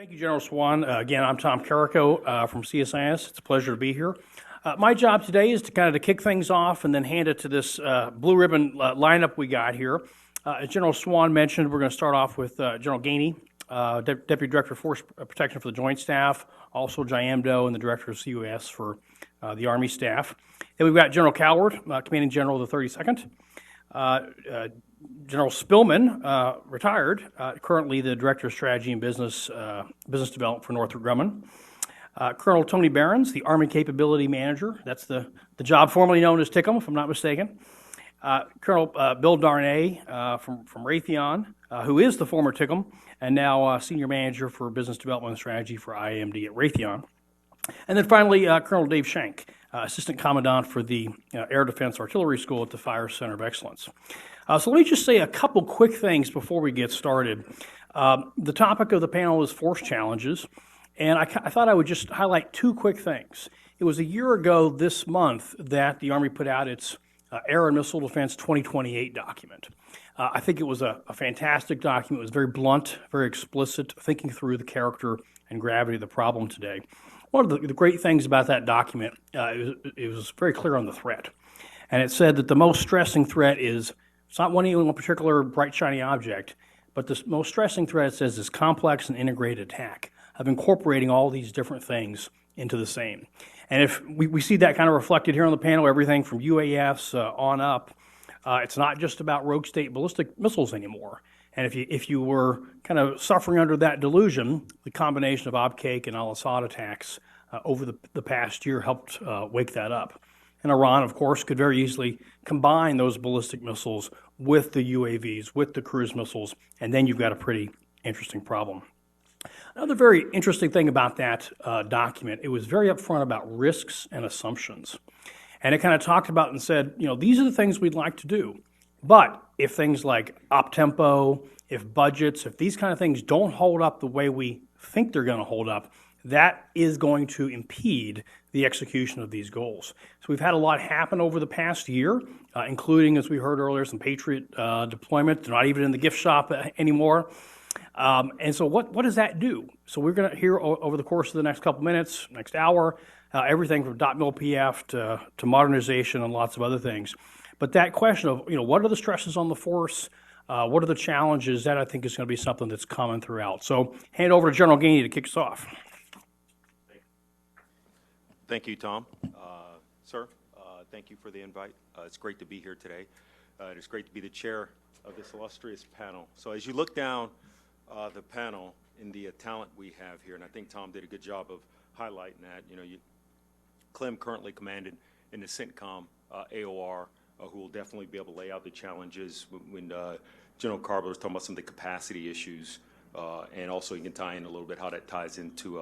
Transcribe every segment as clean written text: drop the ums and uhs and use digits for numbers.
Thank you, General Swan. Again, I'm Tom Karako from CSIS. It's a pleasure to be here. My job today is to kind of to kick things off and then hand it to this blue ribbon lineup we got here. As General Swan mentioned, we're going to start off with General Gainey, Deputy Director of Force Protection for the Joint Staff, also JIAMDO, and the Director of COS for the Army Staff. Then we've got General Coward, Commanding General of the 32nd. General Spillman, retired, currently the Director of Strategy and Business Development for Northrop Grumman. Colonel Tony Behrens, the Army Capability Manager. That's the job formerly known as TICM, if I'm not mistaken. Colonel Bill Darnay from Raytheon, who is the former TICM, and now Senior Manager for Business Development and Strategy for AMD at Raytheon. And then finally, Colonel Dave Shank, Assistant Commandant for the Air Defense Artillery School at the Fire Center of Excellence. So let me just say a couple quick things before we get started. The topic of the panel is force challenges, and I thought I would just highlight two quick things. It was a year ago this month that the Army put out its Air and Missile Defense 2028 document. I think it was a fantastic document. It was very blunt, very explicit, thinking through the character and gravity of the problem today. One of the great things about that document, it was very clear on the threat. And it said that the most stressing threat is, it's not one particular bright, shiny object, but the most stressing threat, it says, is complex and integrated attack of incorporating all these different things into the same. And if we see that kind of reflected here on the panel, everything from UAS on up, it's not just about rogue state ballistic missiles anymore. And if you were kind of suffering under that delusion, the combination of Abqaiq and al-Assad attacks over the past year helped wake that up. And Iran, of course, could very easily combine those ballistic missiles with the UAVs, with the cruise missiles, and then you've got a pretty interesting problem. Another very interesting thing about that document, it was very upfront about risks and assumptions. And it kind of talked about and said, these are the things we'd like to do. But if things like op-tempo, if budgets, if these kind of things don't hold up the way we think they're going to hold up, that is going to impede the execution of these goals. So we've had a lot happen over the past year, including, as we heard earlier, some Patriot deployment. They're not even in the gift shop anymore. And so what does that do? So we're going to hear over the course of the next couple minutes, next hour, everything from .mil-PF to modernization and lots of other things. But that question of, what are the stresses on the force? What are the challenges? That I think is going to be something that's common throughout. So hand over to General Gainey to kick us off. Thank you, Tom. Sir, thank you for the invite. It's great to be here today. It's great to be the chair of this illustrious panel. So as you look down the panel in the talent we have here, and I think Tom did a good job of highlighting that, Clem currently commanded in the CENTCOM AOR, who will definitely be able to lay out the challenges when General Carver was talking about some of the capacity issues, and also you can tie in a little bit how that ties into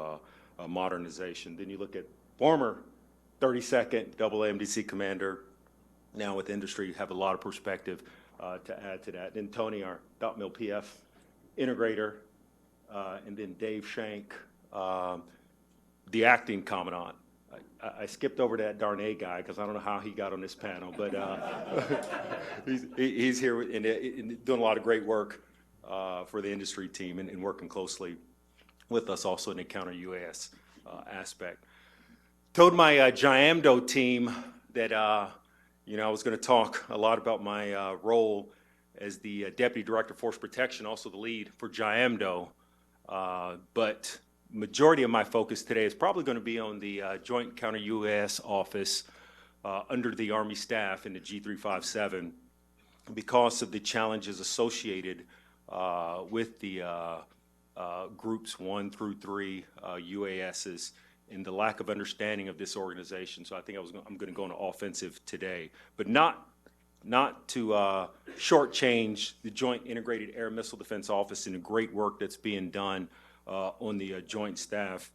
modernization. Then you look at former 32nd double AMDC commander, now with industry, you have a lot of perspective to add to that. Then Tony, our .mil-PF integrator, and then Dave Shank, the acting commandant. I skipped over that Darnay guy because I don't know how he got on this panel, but he's here and doing a lot of great work for the industry team and working closely with us also in the counter-UAS aspect. Told my JIAMDO team that I was going to talk a lot about my role as the Deputy Director of Force Protection, also the lead for JIAMDO, but majority of my focus today is probably going to be on the Joint Counter-UAS Office under the Army staff in the G357 because of the challenges associated with the groups 1 through 3 UASs and the lack of understanding of this organization. So I think I'm going to go on an offensive today, but not to shortchange the Joint Integrated Air Missile Defense Office and the great work that's being done on the joint staff.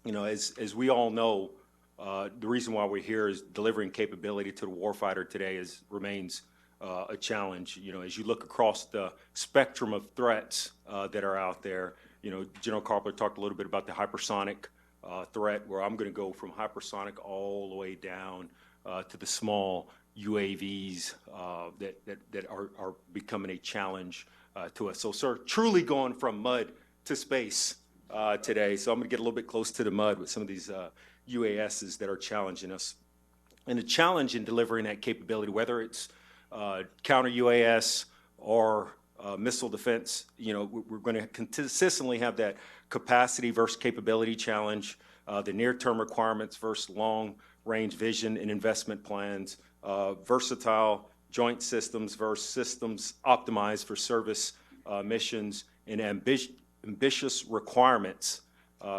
As we all know, the reason why we're here is delivering capability to the warfighter today remains a challenge. As you look across the spectrum of threats that are out there, General Carpenter talked a little bit about the hypersonic threat, where I'm going to go from hypersonic all the way down to the small UAVs that are becoming a challenge to us. So, sir, truly going from mud to space today, so I'm going to get a little bit close to the mud with some of these UASs that are challenging us. And the challenge in delivering that capability, whether it's counter UAS or missile defense, we're going to consistently have that capacity versus capability challenge, the near-term requirements versus long-range vision and investment plans, versatile joint systems versus systems optimized for service missions, and ambitious requirements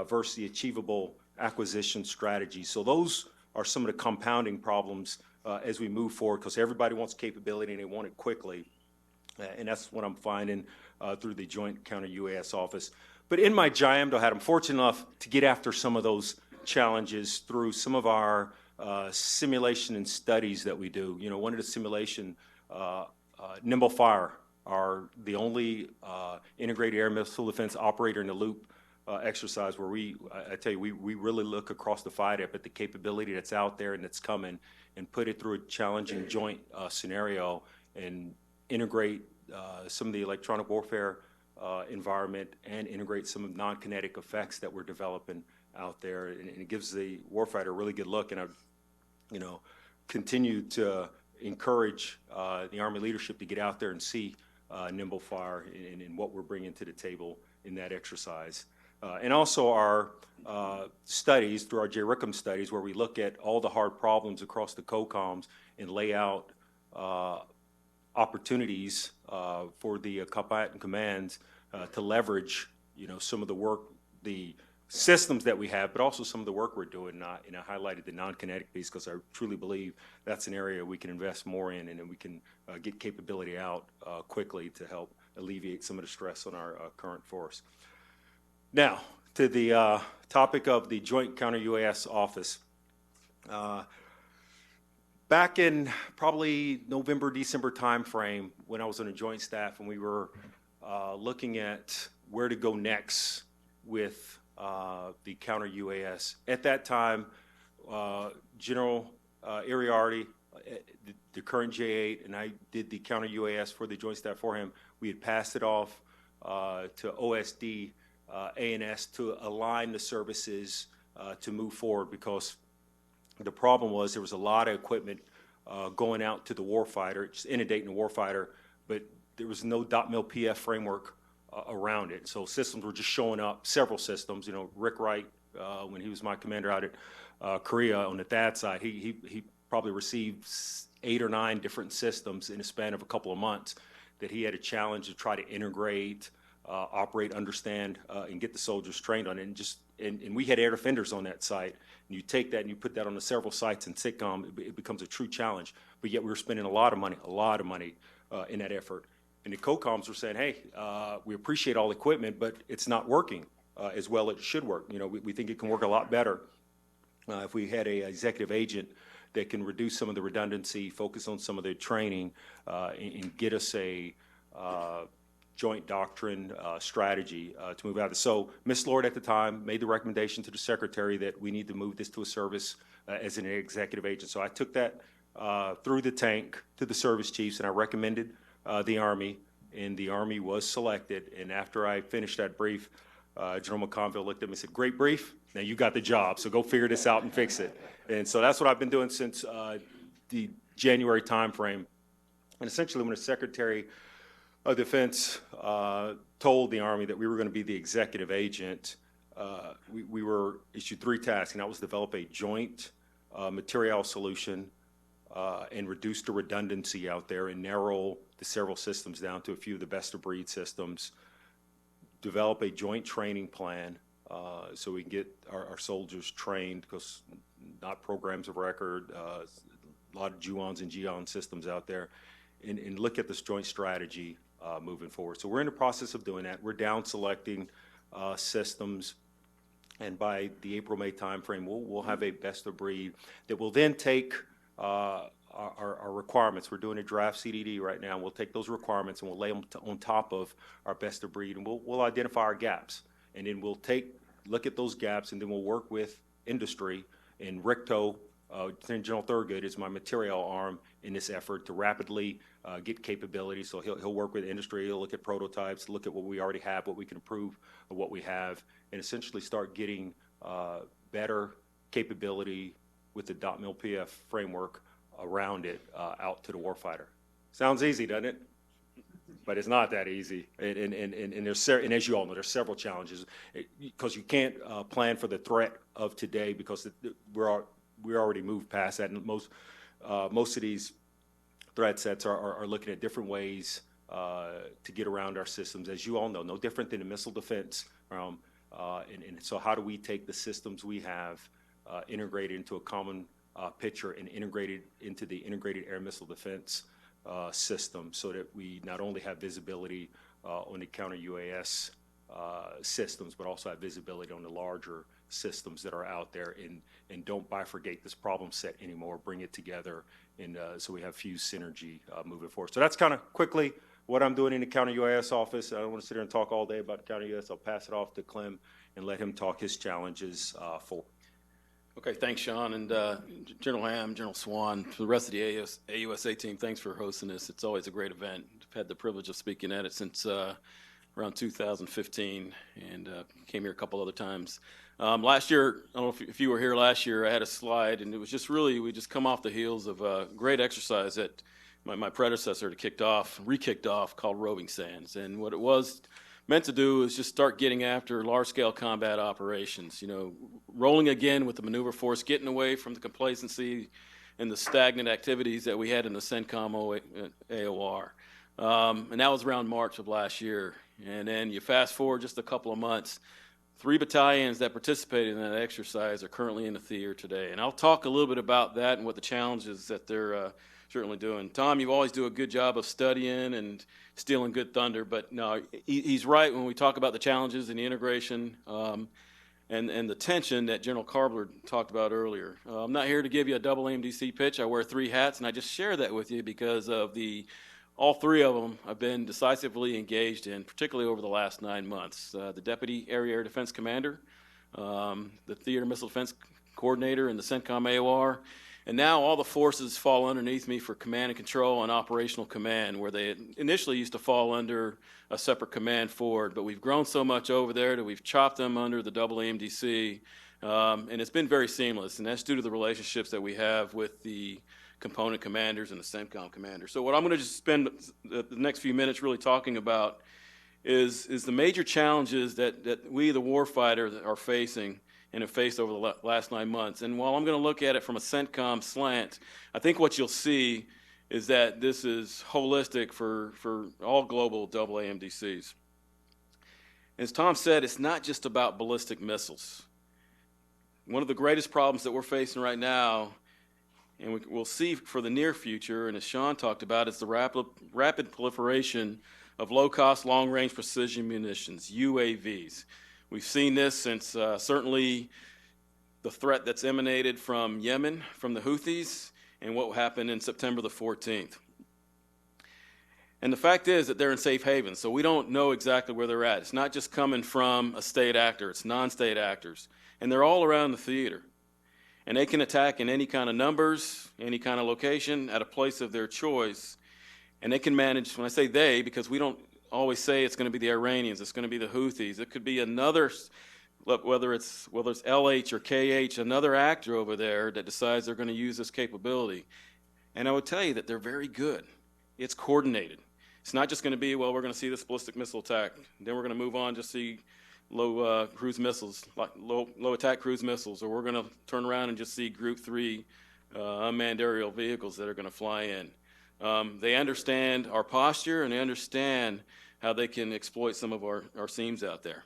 versus the achievable acquisition strategy. So those are some of the compounding problems as we move forward, because everybody wants capability and they want it quickly. And that's what I'm finding through the Joint Counter-UAS Office. But in my JIAMDO hat, I'm fortunate enough to get after some of those challenges through some of our simulation and studies that we do. One of the simulation, Nimble Fire, are the only integrated air missile defense operator in the loop exercise where I tell you, we really look across the FIDEP at the capability that's out there and that's coming and put it through a challenging joint scenario and integrate some of the electronic warfare environment and integrate some of non-kinetic effects that we're developing out there. And it gives the warfighter a really good look. And I, continue to encourage the Army leadership to get out there and see Nimble Fire and what we're bringing to the table in that exercise. And also our studies, through our JRICM studies, where we look at all the hard problems across the COCOMs and lay out opportunities for the combatant commands to leverage, some of the work, the systems that we have, but also some of the work we're doing. And I highlighted the non-kinetic piece because I truly believe that's an area we can invest more in, and then we can get capability out quickly to help alleviate some of the stress on our current force. Now, to the topic of the Joint Counter-UAS Office. Back in probably November, December timeframe, when I was on a joint staff and we were looking at where to go next with the counter-UAS. At that time, General Iriarty, the current J8, and I did the counter-UAS for the joint staff for him. We had passed it off to OSD, A&S to align the services to move forward, because the problem was there was a lot of equipment going out to the warfighter, just inundating the warfighter, but there was no .mil PF framework around it. So systems were just showing up, several systems. Rick Wright, when he was my commander out at Korea on the THAAD side, he probably received 8 or 9 different systems in a span of a couple of months that he had a challenge to try to integrate, operate, understand, and get the soldiers trained on it. And we had air defenders on that site. And you take that and you put that on the several sites in SITCOM, it becomes a true challenge. But yet we were spending a lot of money in that effort. And the COCOMs were saying, hey, we appreciate all the equipment, but it's not working as well as it should work. We think it can work a lot better if we had an executive agent that can reduce some of the redundancy, focus on some of the training, and get us a joint doctrine strategy to move out of it. So Ms. Lord at the time made the recommendation to the Secretary that we need to move this to a service as an executive agent. So I took that through the tank to the service chiefs, and I recommended the Army, and the Army was selected. And after I finished that brief, General McConville looked at me and said, great brief, now you got the job, so go figure this out and fix it. And so that's what I've been doing since the January timeframe. And essentially when the Secretary of Defense told the Army that we were going to be the executive agent, we were issued 3 tasks, and that was develop a joint material solution and reduce the redundancy out there and narrow the several systems down to a few of the best-of-breed systems, develop a joint training plan so we can get our soldiers trained, because not programs of record, a lot of JUONs and GEON systems out there, and look at this joint strategy moving forward. So we're in the process of doing that. We're down selecting systems, and by the April-May timeframe, we'll have a best-of-breed that will then take our requirements. We're doing a draft CDD right now. We'll take those requirements and we'll lay them on top of our best-of-breed, and we'll identify our gaps. And then we'll look at those gaps, and then we'll work with industry and RICTO Lieutenant General Thurgood is my material arm in this effort to rapidly get capability. So he'll work with industry, he'll look at prototypes, look at what we already have, what we can improve of what we have, and essentially start getting better capability with the .mil-PF framework around it out to the warfighter. Sounds easy, doesn't it? But it's not that easy, and as you all know, there's several challenges because you can't plan for the threat of today because we're already moved past that, and most of these threat sets are looking at different ways to get around our systems, as you all know, no different than the missile defense realm. And so how do we take the systems we have, integrated into a common picture and integrated into the integrated air missile defense system so that we not only have visibility on the counter-UAS systems, but also have visibility on the larger systems that are out there, and don't bifurcate this problem set anymore, bring it together, and so we have fused synergy moving forward. So that's kind of quickly what I'm doing in the counter-UAS office. I don't want to sit here and talk all day about counter-UAS. I'll pass it off to Clem and let him talk his challenges forward. Okay, thanks, Sean, and General Ham, General Swan, to the rest of the AUSA team, thanks for hosting this. It's always a great event. I've had the privilege of speaking at it since around 2015, and came here a couple other times. Last year, I don't know if you were here last year, I had a slide, and it was just really, we just come off the heels of a great exercise that my predecessor re-kicked off, called Roving Sands. And what it was meant to do is just start getting after large-scale combat operations, you know, rolling again with the maneuver force, getting away from the complacency and the stagnant activities that we had in the CENTCOM AOR. And that was around March of last year. And then you fast forward just a couple of months, 3 battalions that participated in that exercise are currently in the theater today. And I'll talk a little bit about that and what the challenges that they're certainly doing. Tom, you always do a good job of studying and stealing good thunder, but no, he's right when we talk about the challenges and the integration and the tension that General Karbler talked about earlier. I'm not here to give you a double AMDC pitch. I wear 3 hats, and I just share that with you because of all 3 of them I've been decisively engaged in, particularly over the last 9 months. The Deputy Area Air Defense Commander, the Theater Missile Defense Coordinator in the CENTCOM AOR, and now all the forces fall underneath me for command and control and operational command, where they initially used to fall under a separate command forward. But we've grown so much over there that we've chopped them under the double AMDC, and it's been very seamless. And that's due to the relationships that we have with the component commanders and the CENTCOM commander. So what I'm going to just spend the next few minutes really talking about is the major challenges that we, the warfighter, are facing and have faced over the last 9 months. And while I'm going to look at it from a CENTCOM slant, I think what you'll see is that this is holistic for all global double AMDCs. As Tom said, it's not just about ballistic missiles. One of the greatest problems that we're facing right now, and we'll see for the near future, and as Sean talked about, is the rapid proliferation of low-cost, long-range precision munitions, UAVs. We've seen this since certainly the threat that's emanated from Yemen, from the Houthis, and what happened in September the 14th. And the fact is that they're in safe havens, so we don't know exactly where they're at. It's not just coming from a state actor, it's non-state actors. And they're all around the theater. And they can attack in any kind of numbers, any kind of location, at a place of their choice. And they can manage, when I say they, because we don't always say it's going to be the Iranians, it's going to be the Houthis. It could be another, whether it's LH or KH, another actor over there that decides they're going to use this capability. And I would tell you that they're very good. It's coordinated. It's not just going to be, well, we're going to see this ballistic missile attack, then we're going to move on to see low cruise missiles, like low attack cruise missiles, or we're going to turn around and just see Group 3 unmanned aerial vehicles that are going to fly in. They understand our posture, and they understand how they can exploit some of our seams out there.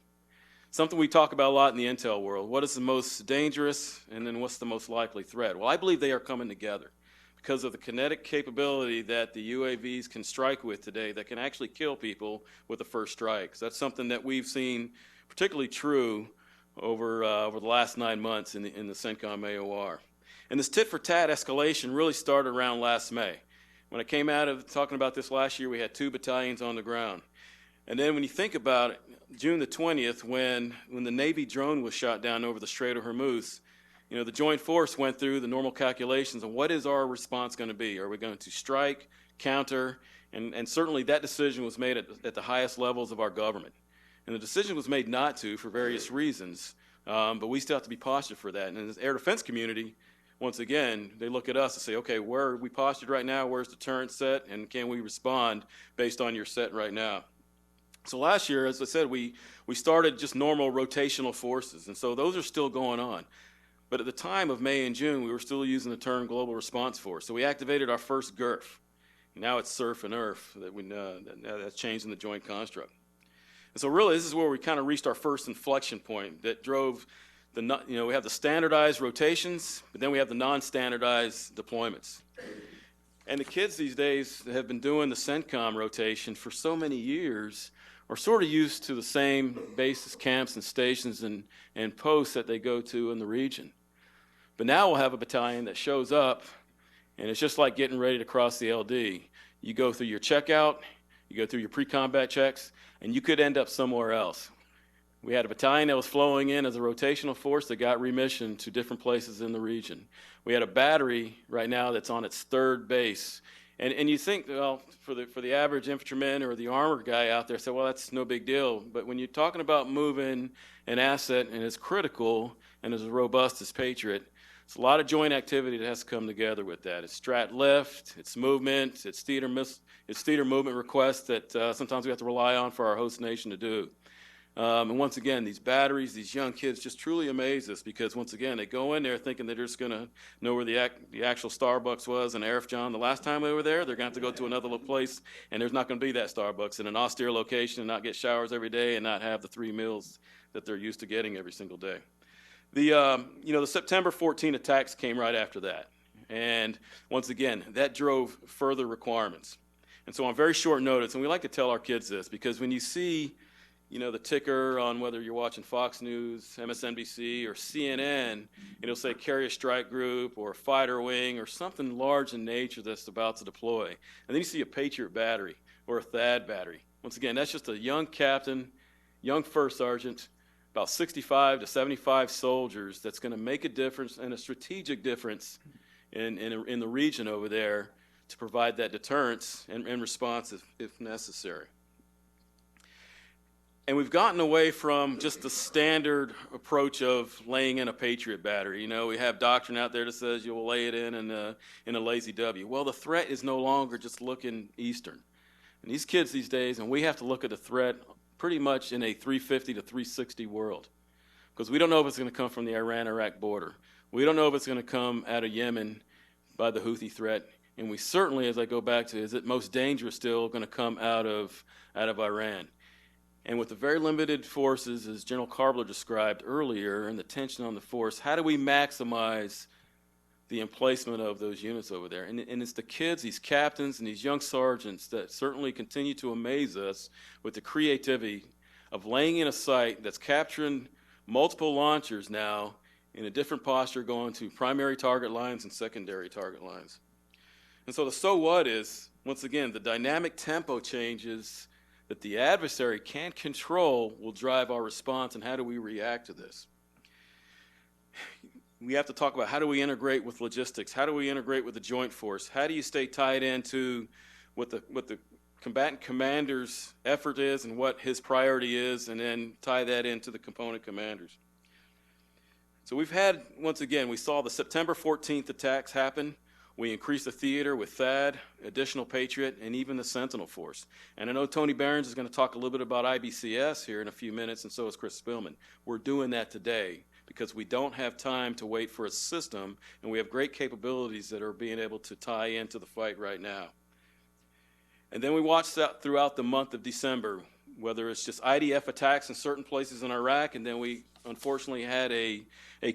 Something we talk about a lot in the intel world. What is the most dangerous, and then what's the most likely threat? Well, I believe they are coming together because of the kinetic capability that the UAVs can strike with today that can actually kill people with the first strikes. That's something that we've seen particularly true over the last 9 months in the CENTCOM AOR. And this tit-for-tat escalation really started around last May. When I came out of talking about this last year, we had 2 battalions on the ground. And then when you think about it, 20 June, when the Navy drone was shot down over the Strait of Hormuz, the Joint Force went through the normal calculations on what is our response going to be. Are we going to strike, counter, and certainly that decision was made at the highest levels of our government. And the decision was made not to for various reasons, but we still have to be postured for that. And in the air defense community, once again, they look at us and say, okay, where are we postured right now? Where's the deterrent set? And can we respond based on your set right now? So last year, as I said, we started just normal rotational forces, and so those are still going on. But at the time of May and June, we were still using the term Global Response Force. So we activated our first GERF. Now it's SURF and IRF that's changed in the joint construct. And so really, this is where we kind of reached our first inflection point that drove we have the standardized rotations, but then we have the non-standardized deployments. And the kids these days that have been doing the CENTCOM rotation for so many years are sort of used to the same bases, camps, and stations and posts that they go to in the region. But now we'll have a battalion that shows up, and it's just like getting ready to cross the LD. You go through your checkout, you go through your pre-combat checks, and you could end up somewhere else. We had a battalion that was flowing in as a rotational force that got remission to different places in the region. We had a battery right now that's on its third base. And you think, well, for the average infantryman or the armor guy out there, say, well, that's no big deal. But when you're talking about moving an asset and it's critical and as robust as Patriot, it's a lot of joint activity that has to come together with that. It's strat lift, it's movement, it's theater movement requests that sometimes we have to rely on for our host nation to do. And once again, these batteries, these young kids just truly amaze us because once again, they go in there thinking they're just going to know where the actual Starbucks was in Arifjan. The last time they were there, they're going to have to go to another place, and there's not going to be that Starbucks in an austere location and not get showers every day and not have the 3 meals that they're used to getting every single day. The September 14 attacks came right after that. And once again, that drove further requirements. And so on very short notice, and we like to tell our kids this, because when you see, the ticker on whether you're watching Fox News, MSNBC, or CNN, it'll say carrier strike group or fighter wing or something large in nature that's about to deploy. And then you see a Patriot battery or a THAAD battery. Once again, that's just a young captain, young first sergeant, about 65 to 75 soldiers that's going to make a difference and a strategic difference in the region over there to provide that deterrence and response if necessary. And we've gotten away from just the standard approach of laying in a Patriot battery. We have doctrine out there that says you will lay it in a lazy W. Well, the threat is no longer just looking eastern. And these kids these days, and we have to look at the threat pretty much in a 350 to 360 world. Because we don't know if it's going to come from the Iran-Iraq border. We don't know if it's going to come out of Yemen by the Houthi threat. And we certainly, as I go back to, is it most dangerous still going to come out of Iran? And with the very limited forces, as General Karbler described earlier, and the tension on the force, how do we maximize the emplacement of those units over there? And it's the kids, these captains, and these young sergeants that certainly continue to amaze us with the creativity of laying in a site that's capturing multiple launchers now in a different posture going to primary target lines and secondary target lines. And so what is, once again, the dynamic tempo changes that the adversary can't control will drive our response, and how do we react to this? We have to talk about how do we integrate with logistics, how do we integrate with the joint force, how do you stay tied into what the combatant commander's effort is and what his priority is, and then tie that into the component commanders. So we've had, once again, we saw the September 14th attacks happen. We increased the theater with THAAD, additional Patriot, and even the Sentinel Force. And I know Tony Behrens is going to talk a little bit about IBCS here in a few minutes, and so is Chris Spillman. We're doing that today because we don't have time to wait for a system, and we have great capabilities that are being able to tie into the fight right now. And then we watched that throughout the month of December, whether it's just IDF attacks in certain places in Iraq, and then we unfortunately had a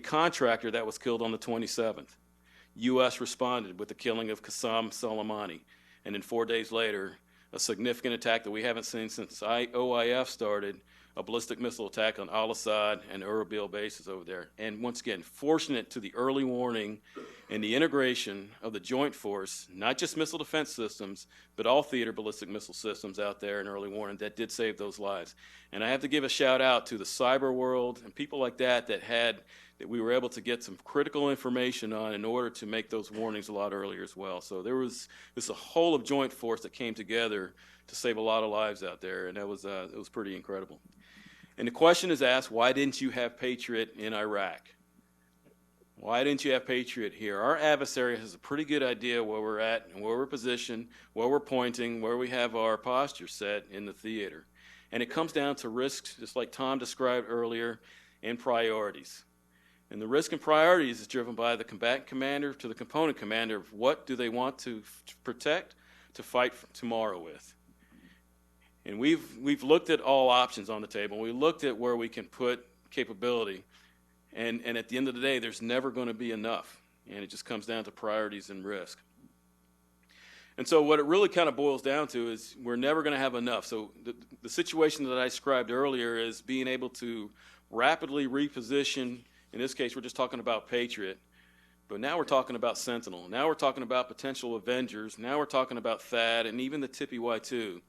contractor that was killed on the 27th. U.S. responded with the killing of Qassam Soleimani, and then 4 days later, a significant attack that we haven't seen since OIF started a ballistic missile attack on Al-Assad and Erbil bases over there. And once again, fortunate to the early warning and the integration of the joint force, not just missile defense systems, but all theater ballistic missile systems out there in early warning that did save those lives. And I have to give a shout out to the cyber world and people like that that we were able to get some critical information on in order to make those warnings a lot earlier as well. So there was a whole of joint force that came together to save a lot of lives out there, and it was pretty incredible. And the question is asked, why didn't you have Patriot in Iraq? Why didn't you have Patriot here? Our adversary has a pretty good idea where we're at and where we're positioned, where we're pointing, where we have our posture set in the theater. And it comes down to risks, just like Tom described earlier, and priorities. And the risk and priorities is driven by the combatant commander to the component commander of what do they want to protect, to fight tomorrow with. And we've looked at all options on the table. We looked at where we can put capability. And at the end of the day, there's never going to be enough. And it just comes down to priorities and risk. And so what it really kind of boils down to is we're never going to have enough. So the situation that I described earlier is being able to rapidly reposition. In this case, we're just talking about Patriot. But now we're talking about Sentinel. Now we're talking about potential Avengers. Now we're talking about THAAD and even the TPY-2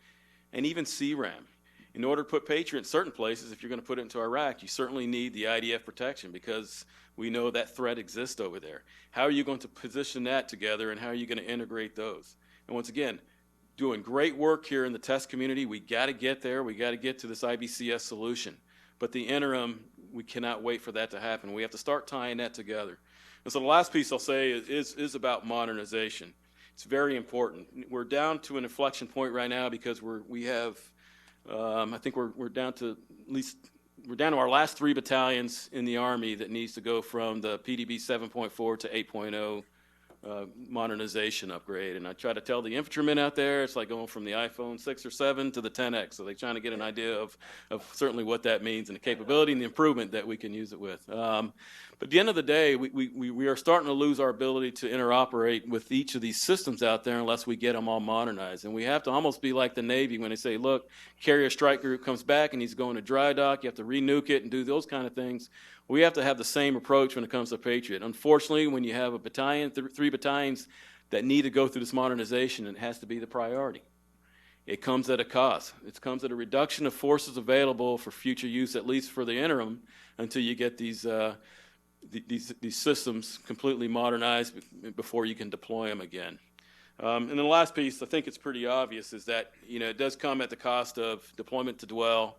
and even CRAM. In order to put Patriot in certain places, if you're going to put it into Iraq, you certainly need the IDF protection because we know that threat exists over there. How are you going to position that together, and how are you going to integrate those? And once again, doing great work here in the test community. We got to get there. We got to get to this IBCS solution. But the interim, we cannot wait for that to happen. We have to start tying that together. And so the last piece I'll say is about modernization. It's very important. We're down to an inflection point right now because we have, I think we're down to our last 3 battalions in the Army that needs to go from the PDB 7.4 to 8.0 modernization upgrade. And I try to tell the infantrymen out there, it's like going from the iPhone 6 or 7 to the 10X. So they're trying to get an idea of certainly what that means and the capability and the improvement that we can use it with. But at the end of the day, we are starting to lose our ability to interoperate with each of these systems out there unless we get them all modernized. And we have to almost be like the Navy when they say, look, carrier strike group comes back and he's going to dry dock, you have to renuke it and do those kind of things. We have to have the same approach when it comes to Patriot. Unfortunately, when you have a battalion, 3 battalions that need to go through this modernization, it has to be the priority. It comes at a cost. It comes at a reduction of forces available for future use, at least for the interim, until you get these systems completely modernized before you can deploy them again. And then the last piece, I think it's pretty obvious, is that it does come at the cost of deployment to dwell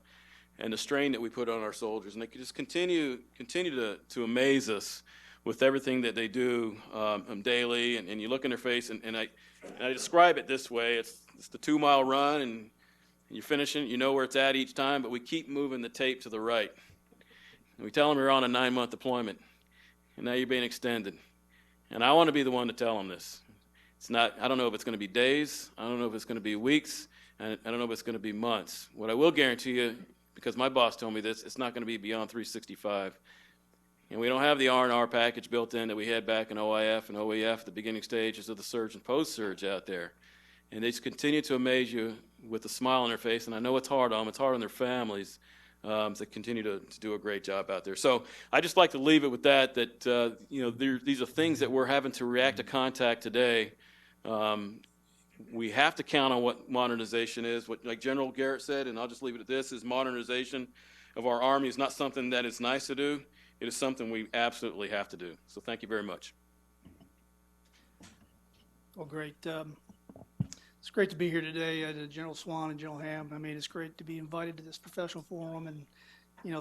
and the strain that we put on our soldiers. And they can just continue to amaze us with everything that they do daily. And you look in their face, and I describe it this way. It's the 2-mile run, and you're finishing. You know where it's at each time, but we keep moving the tape to the right. And we tell them you're on a 9-month deployment, and now you're being extended. And I want to be the one to tell them this. It's not, I don't know if it's going to be days. I don't know if it's going to be weeks. And I don't know if it's going to be months. What I will guarantee you, because my boss told me this, it's not going to be beyond 365. And we don't have the R&R package built in that we had back in OIF and OEF, the beginning stages of the surge and post-surge out there. And they just continue to amaze you with a smile on their face. And I know it's hard on them. It's hard on their families. They continue to do a great job out there. So I just like to leave it with that these are things that we're having to react to contact today. We have to count on what modernization is. What, like General Garrett said, and I'll just leave it at this, is modernization of our Army is not something that is nice to do. It is something we absolutely have to do. So thank you very much. Well, great. It's great to be here today, to General Swan and General Ham. I mean, it's great to be invited to this professional forum, and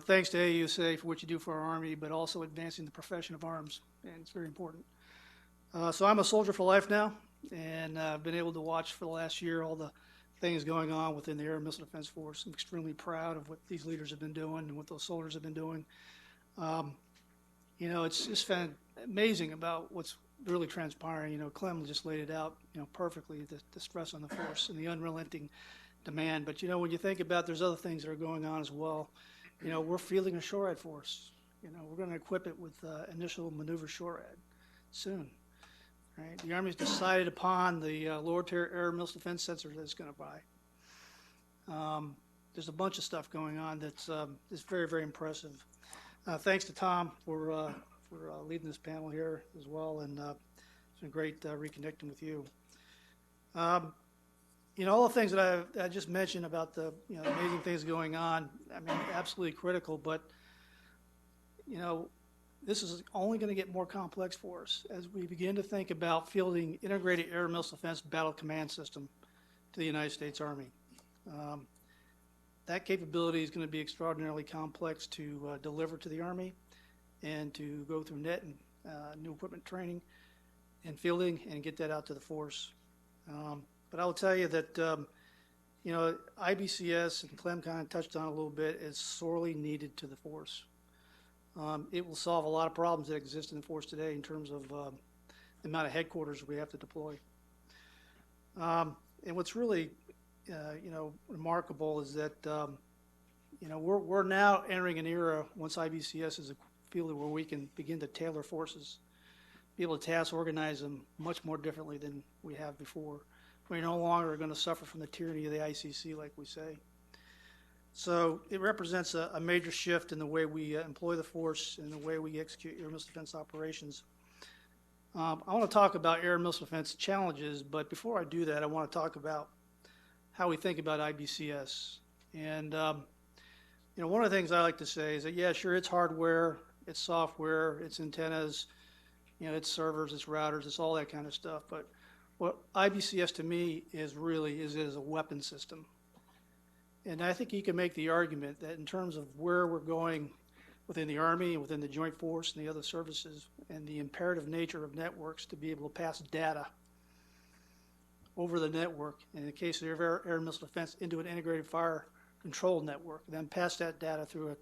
thanks to AUSA for what you do for our Army, but also advancing the profession of arms, and it's very important. So I'm a soldier for life now, and I've been able to watch for the last year all the things going on within the Air and Missile Defense Force. I'm extremely proud of what these leaders have been doing and what those soldiers have been doing. It's just amazing about what's really transpiring. Clem just laid it out, perfectly, the stress on the force and the unrelenting demand. But, when you think about there's other things that are going on as well, we're fielding a SHORAD force. We're going to equip it with initial maneuver SHORAD soon. Right? The Army's decided upon the lower tier air missile defense sensor that it's going to buy. there's a bunch of stuff going on that's very, very impressive. Thanks to Tom for leading this panel here as well, and it's been great reconnecting with you. All the things that I just mentioned about the amazing things going on, I mean, absolutely critical, but this is only going to get more complex for us as we begin to think about fielding integrated air missile defense battle command system to the United States Army. That capability is going to be extraordinarily complex to deliver to the Army and to go through net and new equipment training and fielding and get that out to the force. But I will tell you that, IBCS, and Clem kind of touched on it a little bit, is sorely needed to the force. It will solve a lot of problems that exist in the force today in terms of the amount of headquarters we have to deploy. And what's really, remarkable is that, we're now entering an era, once IBCS is a field where we can begin to tailor forces, be able to task organize them much more differently than we have before. We're no longer going to suffer from the tyranny of the ICC, like we say. So it represents a major shift in the way we employ the force and the way we execute air missile defense operations. I want to talk about air missile defense challenges, but before I do that, I want to talk about how we think about IBCS. And, one of the things I like to say is that, yeah, sure, it's hardware, it's software, it's antennas, it's servers, it's routers, it's all that kind of stuff. But what IBCS to me is a weapon system. And I think you can make the argument that in terms of where we're going within the Army and within the Joint Force and the other services and the imperative nature of networks to be able to pass data over the network, in the case of air missile defense, into an integrated fire control network, then pass that data through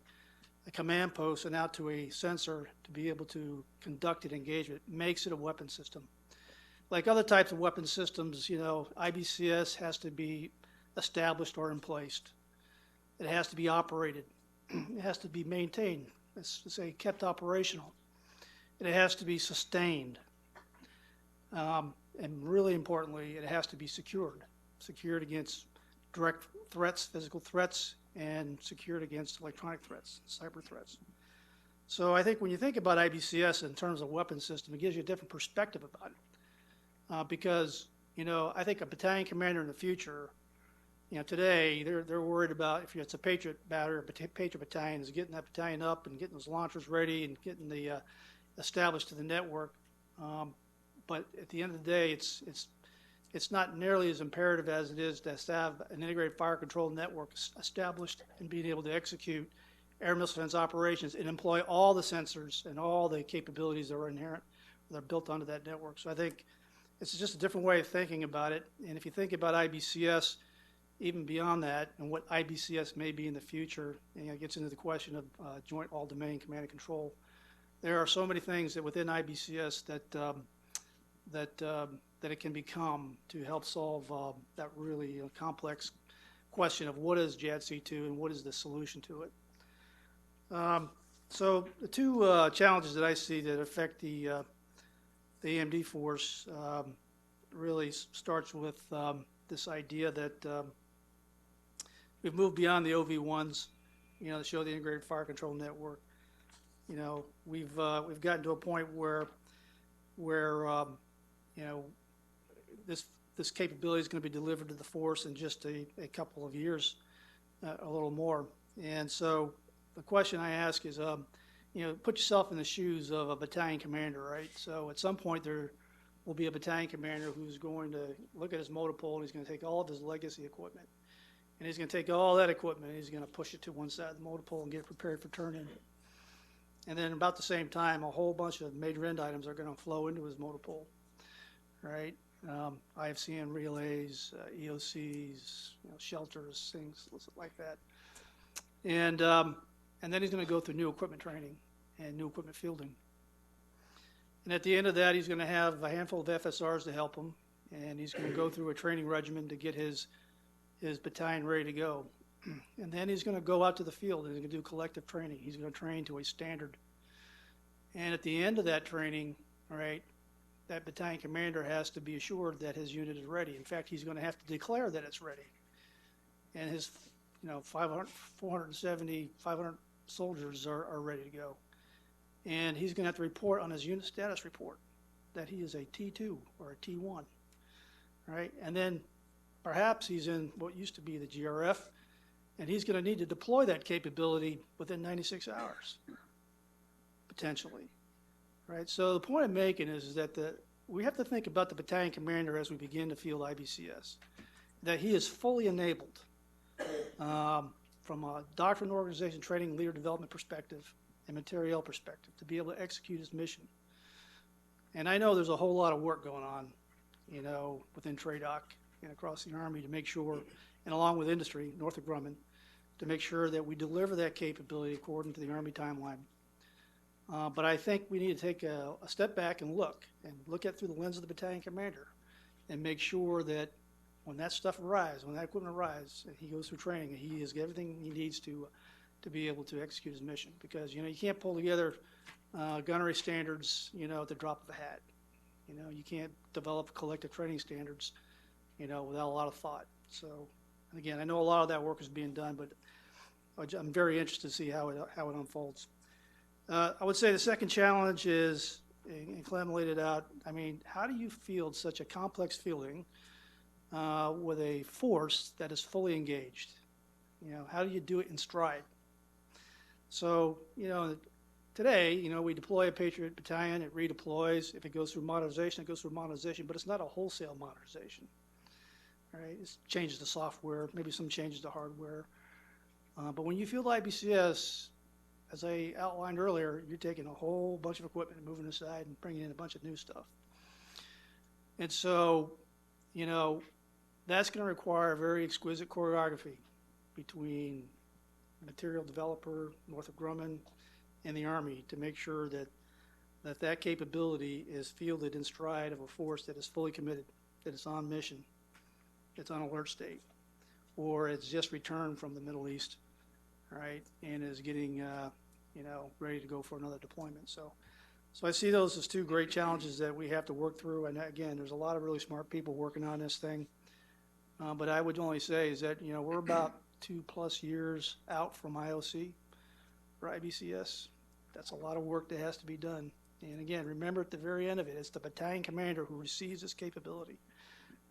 a command post and out to a sensor to be able to conduct an engagement, makes it a weapon system. Like other types of weapon systems, IBCS has to be established or emplaced. It has to be operated. It has to be maintained. Let's say kept operational. And it has to be sustained. And really importantly, it has to be secured against direct threats, physical threats, and secured against electronic threats, cyber threats. So I think when you think about IBCS in terms of weapon system, it gives you a different perspective about it. Because, I think a battalion commander in the future, today they're worried about if it's a Patriot battery or Patriot battalion is getting that battalion up and getting those launchers ready and getting the established to the network. But at the end of the day, it's not nearly as imperative as it is to have an integrated fire control network established and being able to execute air missile defense operations and employ all the sensors and all the capabilities that are inherent, that are built onto that network. So I think it's just a different way of thinking about it. And if you think about IBCS, even beyond that, and what IBCS may be in the future, it gets into the question of joint all-domain command and control. There are so many things that within IBCS that it can become to help solve that really complex question of what is JADC2 and what is the solution to it. So the two challenges that I see that affect the AMD force really starts with this idea that we've moved beyond the OV1s, to show the integrated fire control network. We've gotten to a point where this capability is going to be delivered to the force in just a couple of years, a little more. And so the question I ask is, put yourself in the shoes of a battalion commander, right? So at some point there will be a battalion commander who's going to look at his motor pool and he's going to take all of his legacy equipment. And he's going to take all that equipment and he's going to push it to one side of the motor pool and get it prepared for turn-in. And then about the same time, a whole bunch of major end items are going to flow into his motor pool, right? IFCN relays, EOCs, shelters, things like that. And then he's going to go through new equipment training and new equipment fielding. And at the end of that, he's going to have a handful of FSRs to help him, and he's going to go through a training regimen to get his battalion ready to go. And then he's going to go out to the field and he's going to do collective training. He's going to train to a standard. And at the end of that training, right, that battalion commander has to be assured that his unit is ready. In fact, he's going to have to declare that it's ready. And his 500, 470, 500 soldiers are ready to go. And he's going to have to report on his unit status report that he is a T2 or a T1, right? And then perhaps he's in what used to be the GRF, and he's going to need to deploy that capability within 96 hours, potentially, right? So the point I'm making is that we have to think about the battalion commander as we begin to field IBCS, that he is fully enabled from a doctrine, organization, training, leader development perspective and materiel perspective to be able to execute his mission. And I know there's a whole lot of work going on, within TRADOC and across the Army to make sure, and along with industry, Northrop Grumman, to make sure that we deliver that capability according to the Army timeline. But I think we need to take a step back and look at it through the lens of the battalion commander and make sure that when that stuff arrives, when that equipment arrives, and he goes through training, and he has everything he needs to be able to execute his mission. Because, you can't pull together gunnery standards, at the drop of a hat. You can't develop collective training standards, without a lot of thought. So, and again, I know a lot of that work is being done, but I'm very interested to see how it unfolds. I would say the second challenge is, and Clem laid it out, how do you field such a complex fielding with a force that is fully engaged? How do you do it in stride? So, today, we deploy a Patriot battalion, it redeploys. If it goes through modernization, it goes through modernization, but it's not a wholesale modernization. Right? It changes the software, maybe some changes to hardware. But when you field IBCS, as I outlined earlier, you're taking a whole bunch of equipment and moving it aside and bringing in a bunch of new stuff. And so, that's going to require a very exquisite choreography between material developer, Northrop Grumman, and the Army to make sure that capability is fielded in stride of a force that is fully committed, that is on mission, it's on alert state, or it's just returned from the Middle East, right, and is getting, ready to go for another deployment. So I see those as two great challenges that we have to work through. And again, there's a lot of really smart people working on this thing. But I would only say is that, we're about 2+ years out from IOC for IBCS. That's a lot of work that has to be done. And again, remember at the very end of it, it's the battalion commander who receives this capability,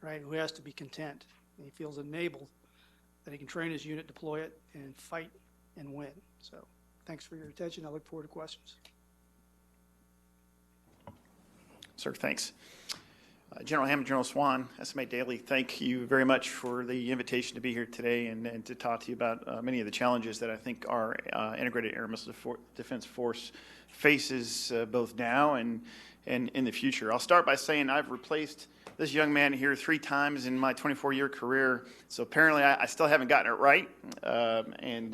right, who has to be content. And he feels enabled that he can train his unit, deploy it, and fight and win. So thanks for your attention. I look forward to questions. Sir, thanks. General Hammond, General Swan, SMA Dayley, thank you very much for the invitation to be here today and to talk to you about many of the challenges that I think our integrated air missile defense force faces both now and in the future. I'll start by saying I've replaced this young man here 3 times in my 24-year career, so apparently I still haven't gotten it right, and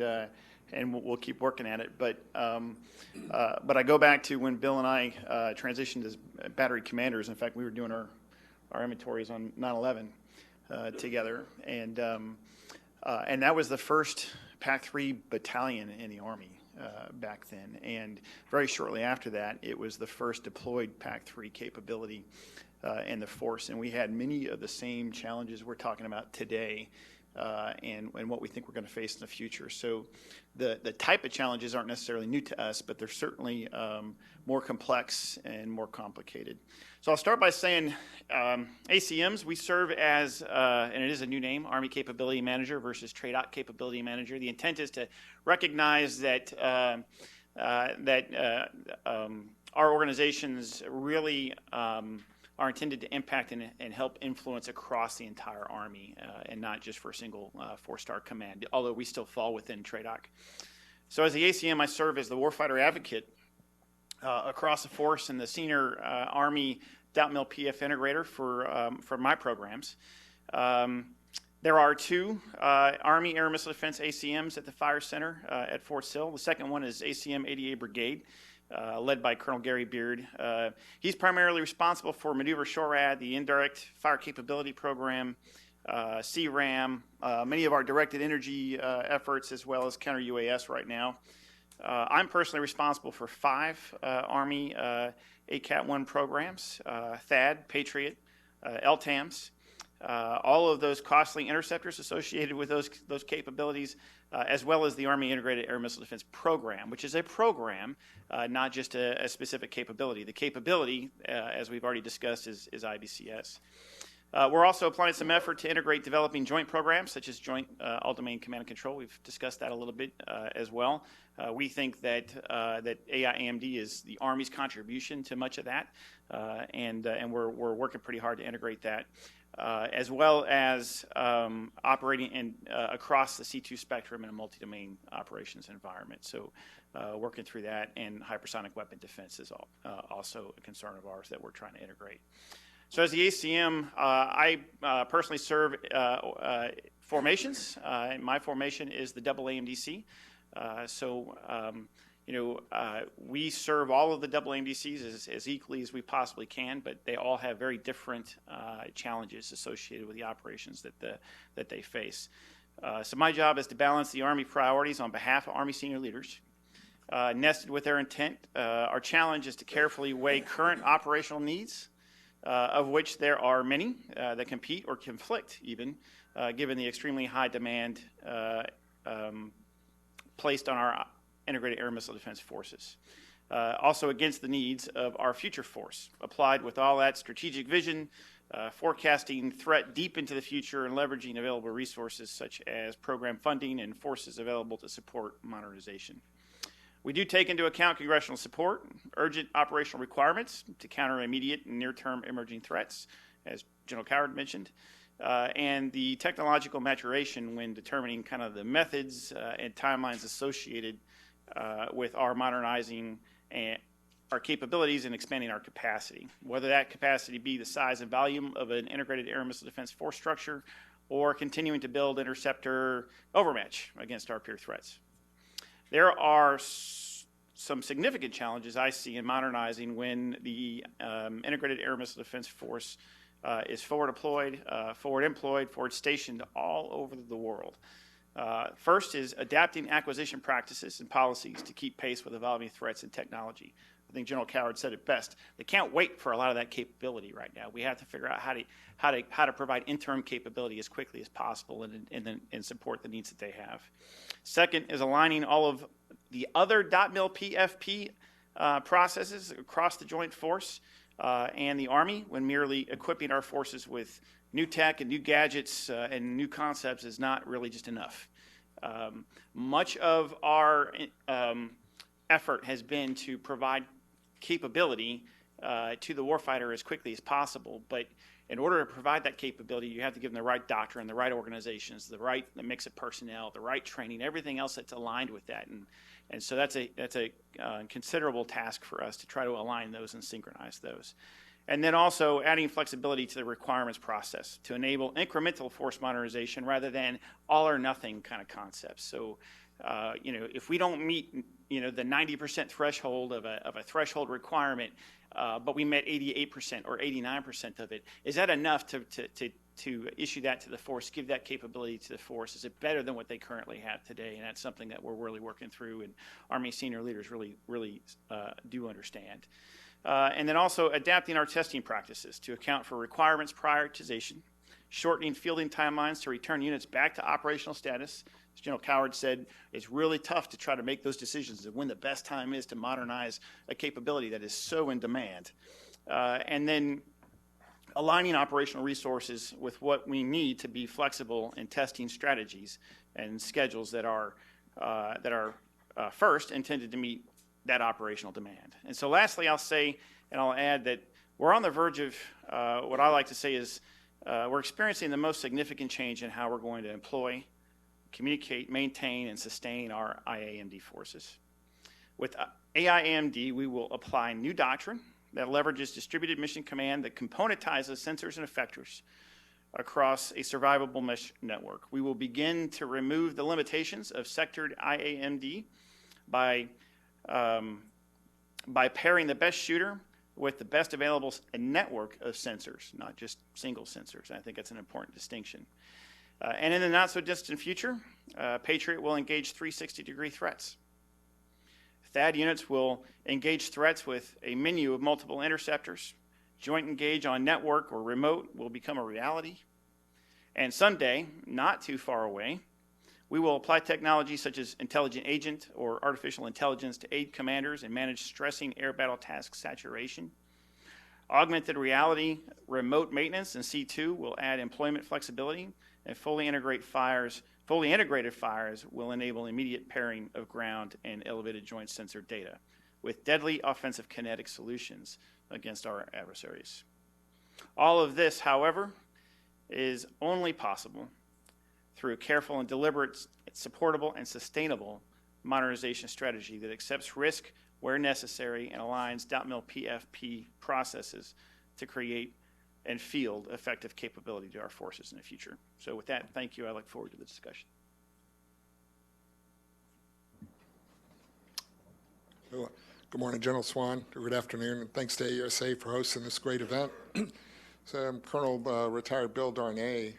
we'll keep working at it. But I go back to when Bill and I transitioned as battery commanders. In fact, we were doing our inventories on 9/11 together, and that was the first PAC-3 battalion in the Army back then. And very shortly after that, it was the first deployed PAC-3 capability in the force. And we had many of the same challenges we're talking about today. And what we think we're going to face in the future. So the type of challenges aren't necessarily new to us, but they're certainly more complex and more complicated. So I'll start by saying ACMs, we serve as, and it is a new name, Army Capability Manager versus TRADOC Capability Manager. The intent is to recognize that our organizations really are intended to impact and help influence across the entire Army and not just for a single 4-star command, although we still fall within TRADOC. So as the ACM, I serve as the warfighter advocate across the force and the senior Army DOT-MIL PF integrator for my programs. There are 2 Army Air Missile Defense ACMs at the Fire Center at Fort Sill. The second one is ACM 88 Brigade. Led by Colonel Gary Beard. He's primarily responsible for Maneuver SHORAD, the Indirect Fire Capability Program, CRAM, many of our directed energy efforts, as well as counter-UAS right now. I'm personally responsible for 5 Army ACAT-1 programs, THAAD, Patriot, LTAMS, all of those costly interceptors associated with those capabilities, as well as the Army Integrated Air Missile Defense Program, which is a program, not just a specific capability. The capability, as we've already discussed, is IBCS. We're also applying some effort to integrate developing joint programs, such as Joint All-Domain Command and Control. We've discussed that a little bit as well. We think that AIAMD is the Army's contribution to much of that, and we're working pretty hard to integrate that, as well as operating across the C2 spectrum in a multi-domain operations environment. So working through that, and hypersonic weapon defense is also a concern of ours that we're trying to integrate. So as the ACM, I personally serve formations. My formation is the double AMDC. We serve all of the double AMDCs as equally as we possibly can, but they all have very different challenges associated with the operations that they face. So my job is to balance the Army priorities on behalf of Army senior leaders. Nested with their intent, our challenge is to carefully weigh current operational needs, of which there are many that compete or conflict even, given the extremely high demand placed on our integrated air missile defense forces. Also against the needs of our future force, applied with all that strategic vision, forecasting threat deep into the future, and leveraging available resources such as program funding and forces available to support modernization. We do take into account congressional support, urgent operational requirements to counter immediate and near-term emerging threats, as General Coward mentioned, and the technological maturation when determining kind of the methods and timelines associated with our modernizing our capabilities and expanding our capacity, whether that capacity be the size and volume of an integrated air missile defense force structure or continuing to build interceptor overmatch against our peer threats. There are some significant challenges I see in modernizing when the integrated air missile defense force is forward deployed, forward employed, forward stationed all over the world. First is adapting acquisition practices and policies to keep pace with evolving threats and technology. I think General Coward said it best. They can't wait for a lot of that capability right now. We have to figure out how to provide interim capability as quickly as possible and support the needs that they have. Second is aligning all of the other .mil PFP processes across the joint force and the Army when merely equipping our forces with new tech and new gadgets and new concepts is not really just enough. Much of our effort has been to provide capability to the warfighter as quickly as possible, but in order to provide that capability, you have to give them the right doctrine, the right organizations, the mix of personnel, the right training, everything else that's aligned with that, and so that's a considerable task for us to try to align those and synchronize those. And then also adding flexibility to the requirements process to enable incremental force modernization rather than all or nothing kind of concepts. So, if we don't meet, the 90% threshold of a threshold requirement, but we met 88% or 89% of it, is that enough to issue that to the force, give that capability to the force? Is it better than what they currently have today? And that's something that we're really working through, and Army senior leaders really do understand. And then also adapting our testing practices to account for requirements prioritization, shortening fielding timelines to return units back to operational status. As General Coward said, it's really tough to try to make those decisions of when the best time is to modernize a capability that is so in demand. And then aligning operational resources with what we need to be flexible in testing strategies and schedules that are first intended to meet that operational demand. And so lastly, I'll say, and I'll add that we're on the verge of what I like to say is we're experiencing the most significant change in how we're going to employ, communicate, maintain, and sustain our IAMD forces. With AIAMD, we will apply new doctrine that leverages distributed mission command that componentizes sensors and effectors across a survivable mesh network. We will begin to remove the limitations of sectored IAMD by pairing the best shooter with the best available network of sensors, not just single sensors. I think that's an important distinction. And in the not-so-distant future, Patriot will engage 360-degree threats. THAAD units will engage threats with a menu of multiple interceptors. Joint engage on network or remote will become a reality. And someday, not too far away, we will apply technology such as intelligent agent or artificial intelligence to aid commanders and manage stressing air battle task saturation. Augmented reality remote maintenance in C2 will add employment flexibility, and fully integrated fires will enable immediate pairing of ground and elevated joint sensor data with deadly offensive kinetic solutions against our adversaries. All of this, however, is only possible through a careful and deliberate, supportable, and sustainable modernization strategy that accepts risk where necessary and aligns DOTMIL PFP processes to create and field effective capability to our forces in the future. So with that, thank you. I look forward to the discussion. Good morning, General Swan. Good afternoon, and thanks to AUSA for hosting this great event. So I'm Colonel retired Bill Darnay.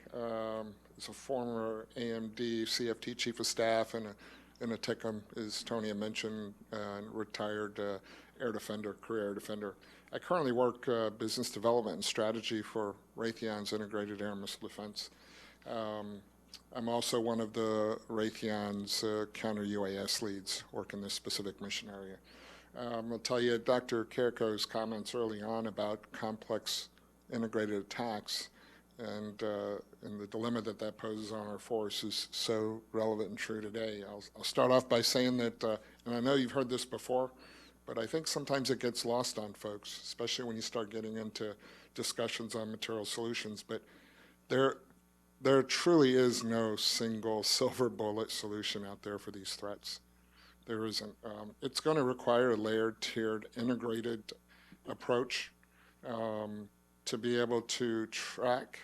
Is a former AMD CFT Chief of Staff and a TICM, as Tony had mentioned, retired air defender, career air defender. I currently work business development and strategy for Raytheon's Integrated Air Missile Defense. I'm also one of the Raytheon's counter-UAS leads working this specific mission area. I'll tell you, Dr. Karako's comments early on about complex integrated attacks and the dilemma that poses on our force is so relevant and true today. I'll start off by saying that, and I know you've heard this before, but I think sometimes it gets lost on folks, especially when you start getting into discussions on material solutions. But there truly is no single silver bullet solution out there for these threats. There isn't. It's going to require a layered, tiered, integrated approach to be able to track,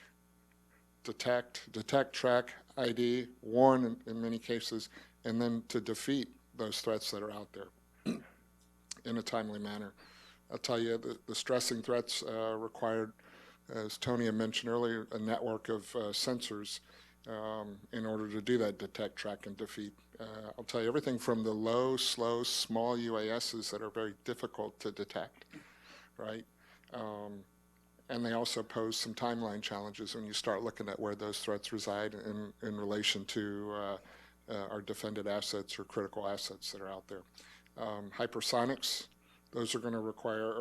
detect, track, ID, warn in many cases, and then to defeat those threats that are out there in a timely manner. I'll tell you, the stressing threats required, as Tony had mentioned earlier, a network of sensors in order to do that detect, track, and defeat. I'll tell you, everything from the low, slow, small UASs that are very difficult to detect, right? And they also pose some timeline challenges when you start looking at where those threats reside in relation to our defended assets or critical assets that are out there. Hypersonics, those are going to require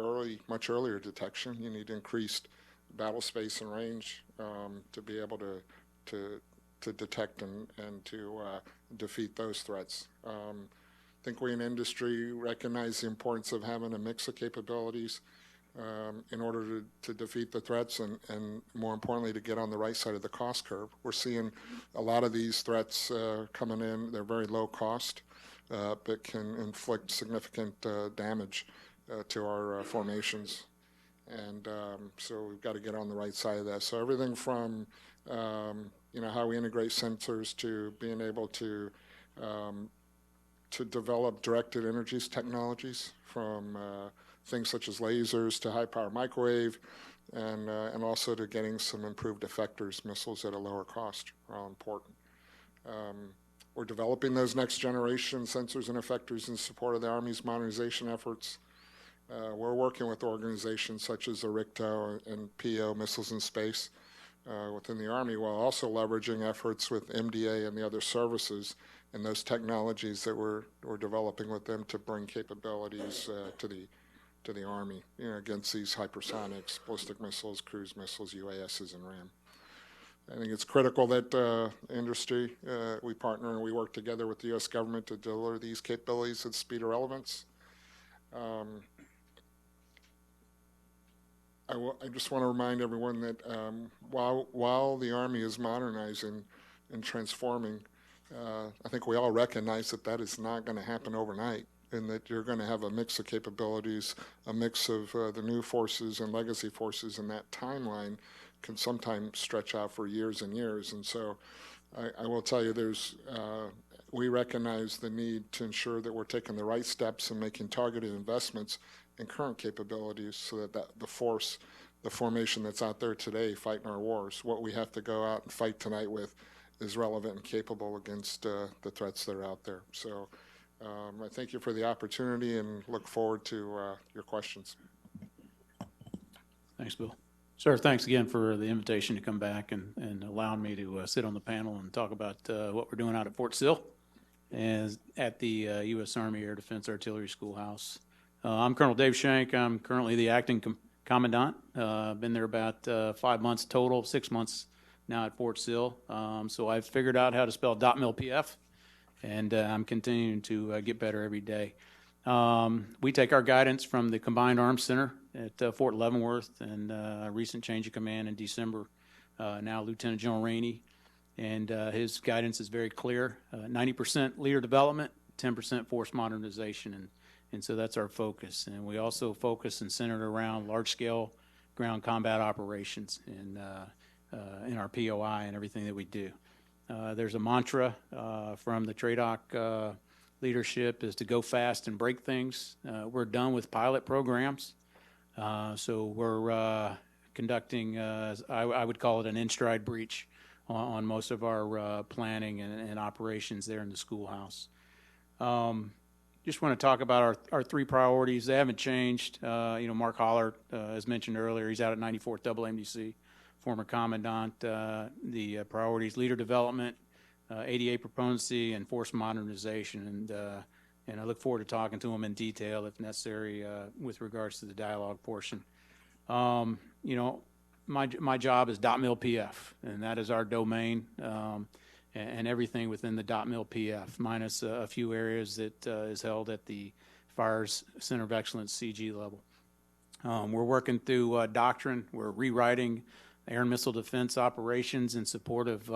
much earlier detection. You need increased battle space and range to be able to detect and to defeat those threats. I think we in industry recognize the importance of having a mix of capabilities in order to defeat the threats and more importantly to get on the right side of the cost curve. We're seeing a lot of these threats coming in. They're very low cost but can inflict significant damage to our formations. And so we've got to get on the right side of that. So everything from how we integrate sensors to being able to develop directed energies technologies from things such as lasers to high power microwave, and also to getting some improved effectors, missiles at a lower cost are all important. We're developing those next generation sensors and effectors in support of the Army's modernization efforts. We're working with organizations such as the RICTO and PO, Missiles in Space, within the Army, while also leveraging efforts with MDA and the other services and those technologies that we're developing with them to bring capabilities to the Army, against these hypersonics, ballistic missiles, cruise missiles, UASs, and RAM. I think it's critical that industry, we partner and we work together with the U.S. government to deliver these capabilities at the speed of relevance. I just want to remind everyone that while the Army is modernizing and transforming, I think we all recognize that is not going to happen overnight, and that you're going to have a mix of capabilities, a mix of the new forces and legacy forces, and that timeline can sometimes stretch out for years and years. And so I will tell you we recognize the need to ensure that we're taking the right steps and making targeted investments in current capabilities so that the formation that's out there today fighting our wars, what we have to go out and fight tonight with, is relevant and capable against the threats that are out there. So I thank you for the opportunity and look forward to your questions. Thanks, Bill. Sir, thanks again for the invitation to come back and allowing me to sit on the panel and talk about what we're doing out at Fort Sill and at the U.S. Army Air Defense Artillery Schoolhouse. I'm Colonel Dave Shank. I'm currently the acting commandant. Been there about 5 months total, 6 months now at Fort Sill. So I've figured out how to spell .mil-PF, and I'm continuing to get better every day. We take our guidance from the Combined Arms Center at Fort Leavenworth, and a recent change of command in December, now Lieutenant General Rainey, and his guidance is very clear, 90% leader development, 10% force modernization, and so that's our focus. And we also focus and centered around large-scale ground combat operations in our POI and everything that we do. There's a mantra from the TRADOC leadership is to go fast and break things. We're done with pilot programs, so we're conducting, I would call it an in-stride breach on most of our planning and operations there in the schoolhouse. Just want to talk about our three priorities. They haven't changed. Mark Holler, as mentioned earlier, he's out at 94th AMDC, former commandant. The priorities: leader development, ADA proponency, and force modernization. And I look forward to talking to him in detail if necessary with regards to the dialogue portion. My job is .mil-PF, and that is our domain, and everything within the .mil-PF, minus a few areas that is held at the Fires Center of Excellence CG level. We're working through doctrine. We're rewriting air and missile defense operations in support of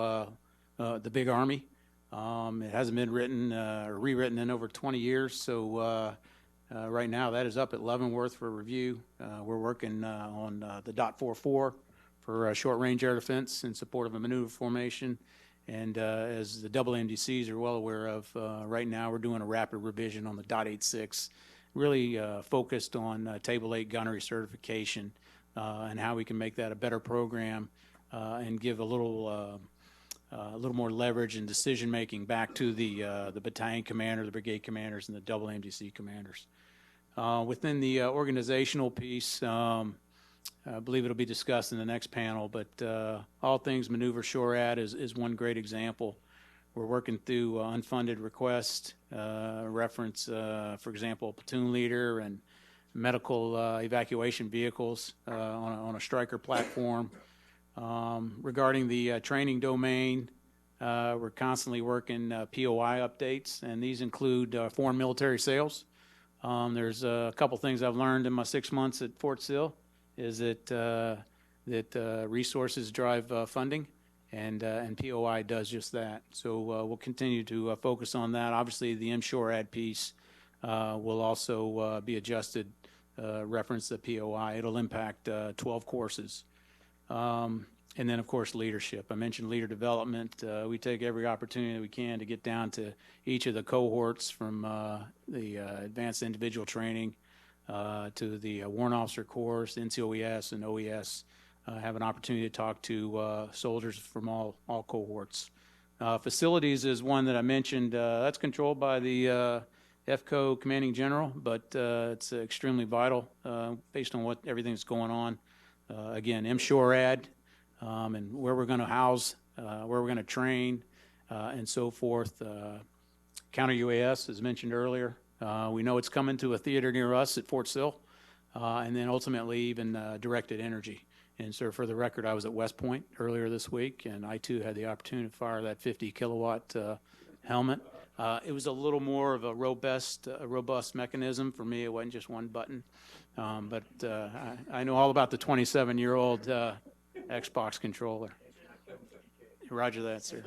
the big Army. It hasn't been written or rewritten in over 20 years, so right now that is up at Leavenworth for review. We're working on the .44 for short-range air defense in support of a maneuver formation. And as the AMDCs are well aware of, right now we're doing a rapid revision on the .86, really focused on Table 8 gunnery certification and how we can make that a better program and give a little more leverage and decision-making back to the battalion commander, the brigade commanders, and the AMDC commanders. Within the organizational piece, I believe it'll be discussed in the next panel, but all things maneuver SHORAD is one great example. We're working through unfunded requests, reference, for example, platoon leader and medical evacuation vehicles on a Stryker platform. Regarding the training domain, we're constantly working POI updates, and these include foreign military sales. There's a couple things I've learned in my 6 months at Fort Sill, is that resources drive funding, and POI does just that. So we'll continue to focus on that. Obviously, the MSHORAD piece will also be adjusted, reference the POI. It'll impact 12 courses. And then, of course, leadership. I mentioned leader development. We take every opportunity that we can to get down to each of the cohorts, from the advanced individual training to the warrant officer course, NCOES and OES. Have an opportunity to talk to soldiers from all cohorts. Facilities is one that I mentioned. That's controlled by the FCO commanding general, but it's extremely vital based on everything that's going on. Again, MSHORAD, and where we're going to house, where we're going to train, and so forth. Counter UAS, as mentioned earlier. We know it's coming to a theater near us at Fort Sill, and then ultimately even directed energy. And so for the record, I was at West Point earlier this week, and I too had the opportunity to fire that 50 kilowatt helmet. It was a little more of a robust mechanism. For me, it wasn't just one button. But I know all about the 27-year-old Xbox controller. Roger that, sir.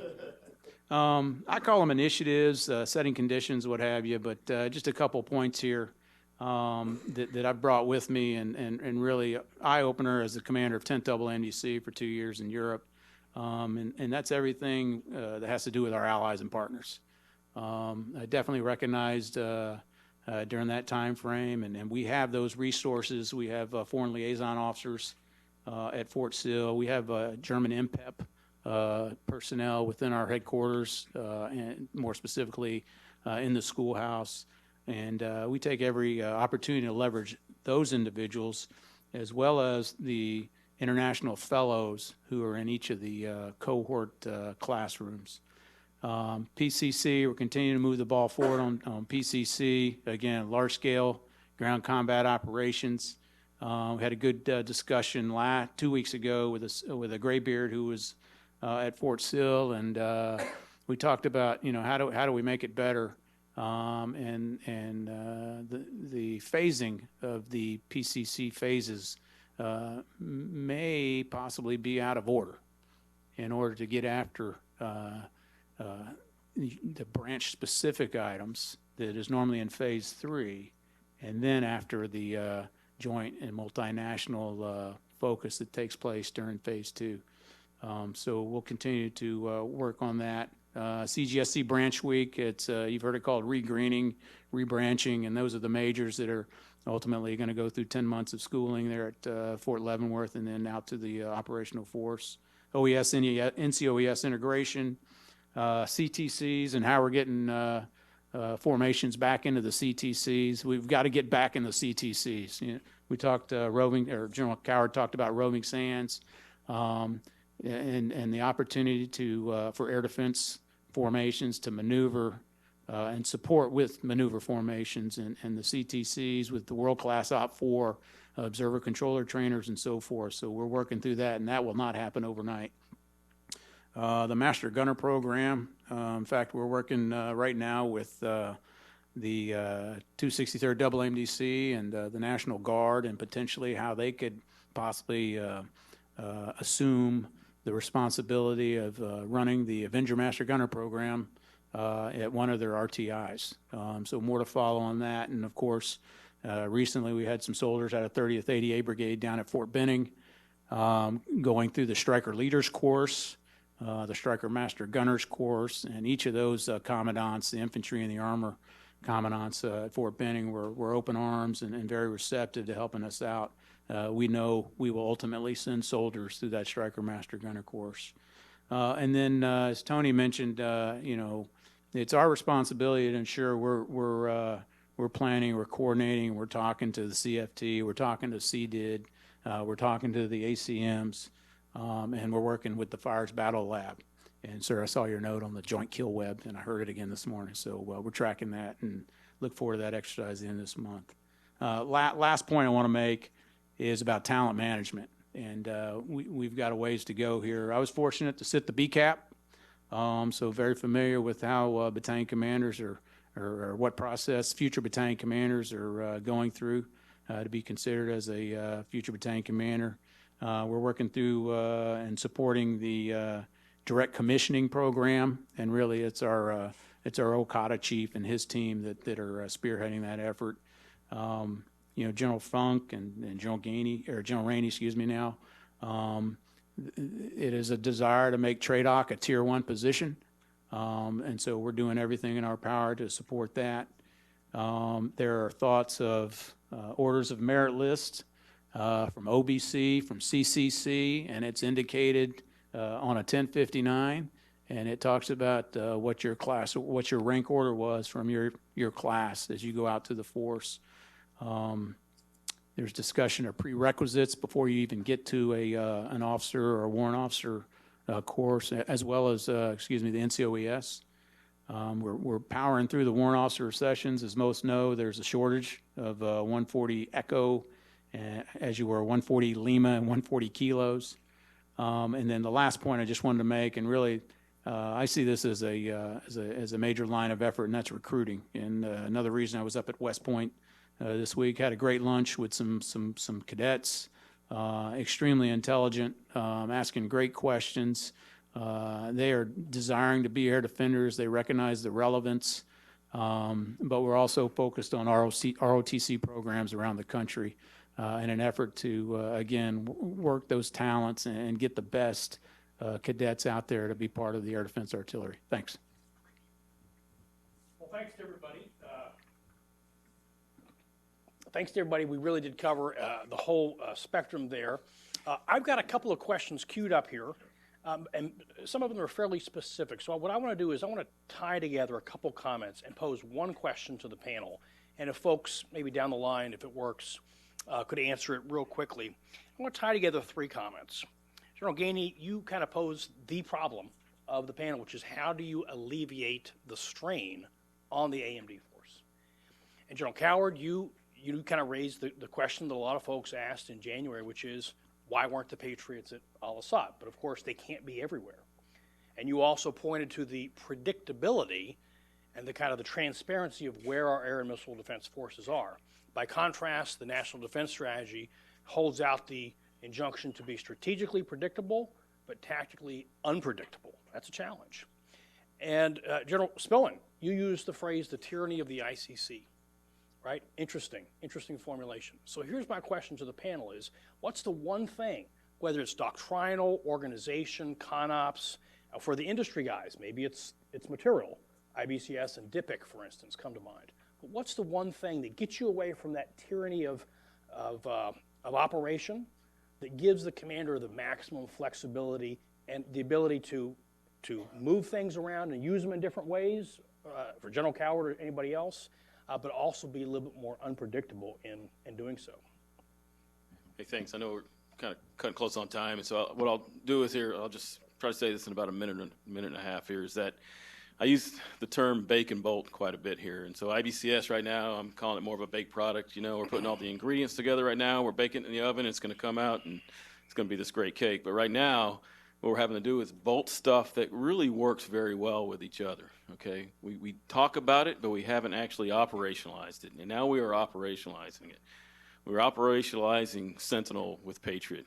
I call them initiatives, setting conditions, what have you, but just a couple points here that I brought with me, and really eye-opener as the commander of 10th AMDC for 2 years in Europe. And that's everything that has to do with our allies and partners. I definitely recognized during that time frame, and we have those resources. We have foreign liaison officers at Fort Sill. We have German MPEP personnel within our headquarters, and more specifically in the schoolhouse. And we take every opportunity to leverage those individuals, as well as the international fellows who are in each of the cohort classrooms. PCC, we're continuing to move the ball forward on PCC. Again, large-scale ground combat operations. We had a good discussion 2 weeks ago with a graybeard who was at Fort Sill, and we talked about how do we make it better, and the phasing of the PCC phases may possibly be out of order in order to get after the branch-specific items that is normally in Phase 3, and then after the joint and multinational focus that takes place during Phase 2. So we'll continue to work on that. CGSC Branch Week, it's you've heard it called regreening, rebranching, and those are the majors that are ultimately going to go through 10 months of schooling there at Fort Leavenworth and then out to the operational force. OES, NCOES integration, CTCs, and how we're getting formations back into the CTCs. We've got to get back in the CTCs. We talked roving, or General Coward talked about roving sands, and the opportunity for air defense formations to maneuver and support with maneuver formations and the CTCs with the world-class OPFOR observer controller trainers and so forth. So we're working through that, and that will not happen overnight. The Master Gunner Program, in fact, we're working right now with the 263rd Double AMDC and the National Guard, and potentially how they could possibly assume the responsibility of running the Avenger Master Gunner Program at one of their RTIs. So more to follow on that. And of course, recently we had some soldiers out of 30th ADA Brigade down at Fort Benning going through the Striker Leaders course, the Striker Master Gunners course, and each of those commandants, the infantry and the armor commandants at Fort Benning were open arms and very receptive to helping us out. We know we will ultimately send soldiers through that Striker Master Gunner course. And then, as Tony mentioned, it's our responsibility to ensure we're planning, we're coordinating, we're talking to the CFT, we're talking to CDID, we're talking to the ACMs, and we're working with the Fires Battle Lab. And, sir, I saw your note on the Joint Kill Web, and I heard it again this morning. So we're tracking that and look forward to that exercise at the end of this month. Last point I want to make is about talent management. And we've got a ways to go here. I was fortunate to sit the BCAP, so very familiar with how battalion commanders or what process future battalion commanders are going through to be considered as a future battalion commander. We're working through and supporting the direct commissioning program, and really it's our Okada chief and his team that are spearheading that effort. General Funk and General Gainey, or General Rainey, excuse me now, it is a desire to make TRADOC a Tier 1 position, and so we're doing everything in our power to support that. There are thoughts of orders of merit lists from OBC, from CCC, and it's indicated on a 1059, and it talks about what your rank order was from your class as you go out to the force. There's discussion of prerequisites before you even get to an officer or a warrant officer course, as well as, the NCOES. We're powering through the warrant officer sessions. As most know, there's a shortage of 140 Echo, as you were 140 Lima and 140 kilos. And then the last point I just wanted to make, and really I see this as a major line of effort, and that's recruiting. And another reason I was up at West Point this week, had a great lunch with some cadets, extremely intelligent, asking great questions. They are desiring to be air defenders. They recognize the relevance, but we're also focused on ROTC programs around the country in an effort to, again, work those talents and get the best cadets out there to be part of the Air Defense Artillery. Thanks. Well, thanks to everybody. Thanks to everybody. We really did cover the whole spectrum there. I've got a couple of questions queued up here, and some of them are fairly specific. So what I want to do is I want to tie together a couple comments and pose one question to the panel. And if folks, maybe down the line, if it works, could answer it real quickly. I want to tie together 3 comments. General Gainey, you kind of posed the problem of the panel, which is how do you alleviate the strain on the AMD force? And General Coward, you kind of raised the question that a lot of folks asked in January, which is why weren't the Patriots at Al-Assad? But of course, they can't be everywhere. And you also pointed to the predictability and the kind of the transparency of where our air and missile defense forces are. By contrast, the National Defense Strategy holds out the injunction to be strategically predictable, but tactically unpredictable. That's a challenge. And General Spillman, you used the phrase the tyranny of the ICC, right? Interesting formulation. So here's my question to the panel is, what's the one thing, whether it's doctrinal, organization, CONOPS, for the industry guys, maybe it's material, IBCS and DIPIC, for instance, come to mind. But what's the one thing that gets you away from that tyranny of operation, that gives the commander the maximum flexibility and the ability to move things around and use them in different ways, for General Coward or anybody else, but also be a little bit more unpredictable in doing so? Hey, thanks. I know we're kind of cutting close on time, and so what I'll do is here, I'll just try to say this in about a minute and a half here, is that I use the term bake and bolt quite a bit here. And so IBCS right now, I'm calling it more of a baked product. You know, we're putting all the ingredients together right now. We're baking it in the oven. It's going to come out, and it's going to be this great cake. But right now, what we're having to do is bolt stuff that really works very well with each other, okay? We talk about it, but we haven't actually operationalized it. And now we are operationalizing it. We're operationalizing Sentinel with Patriot.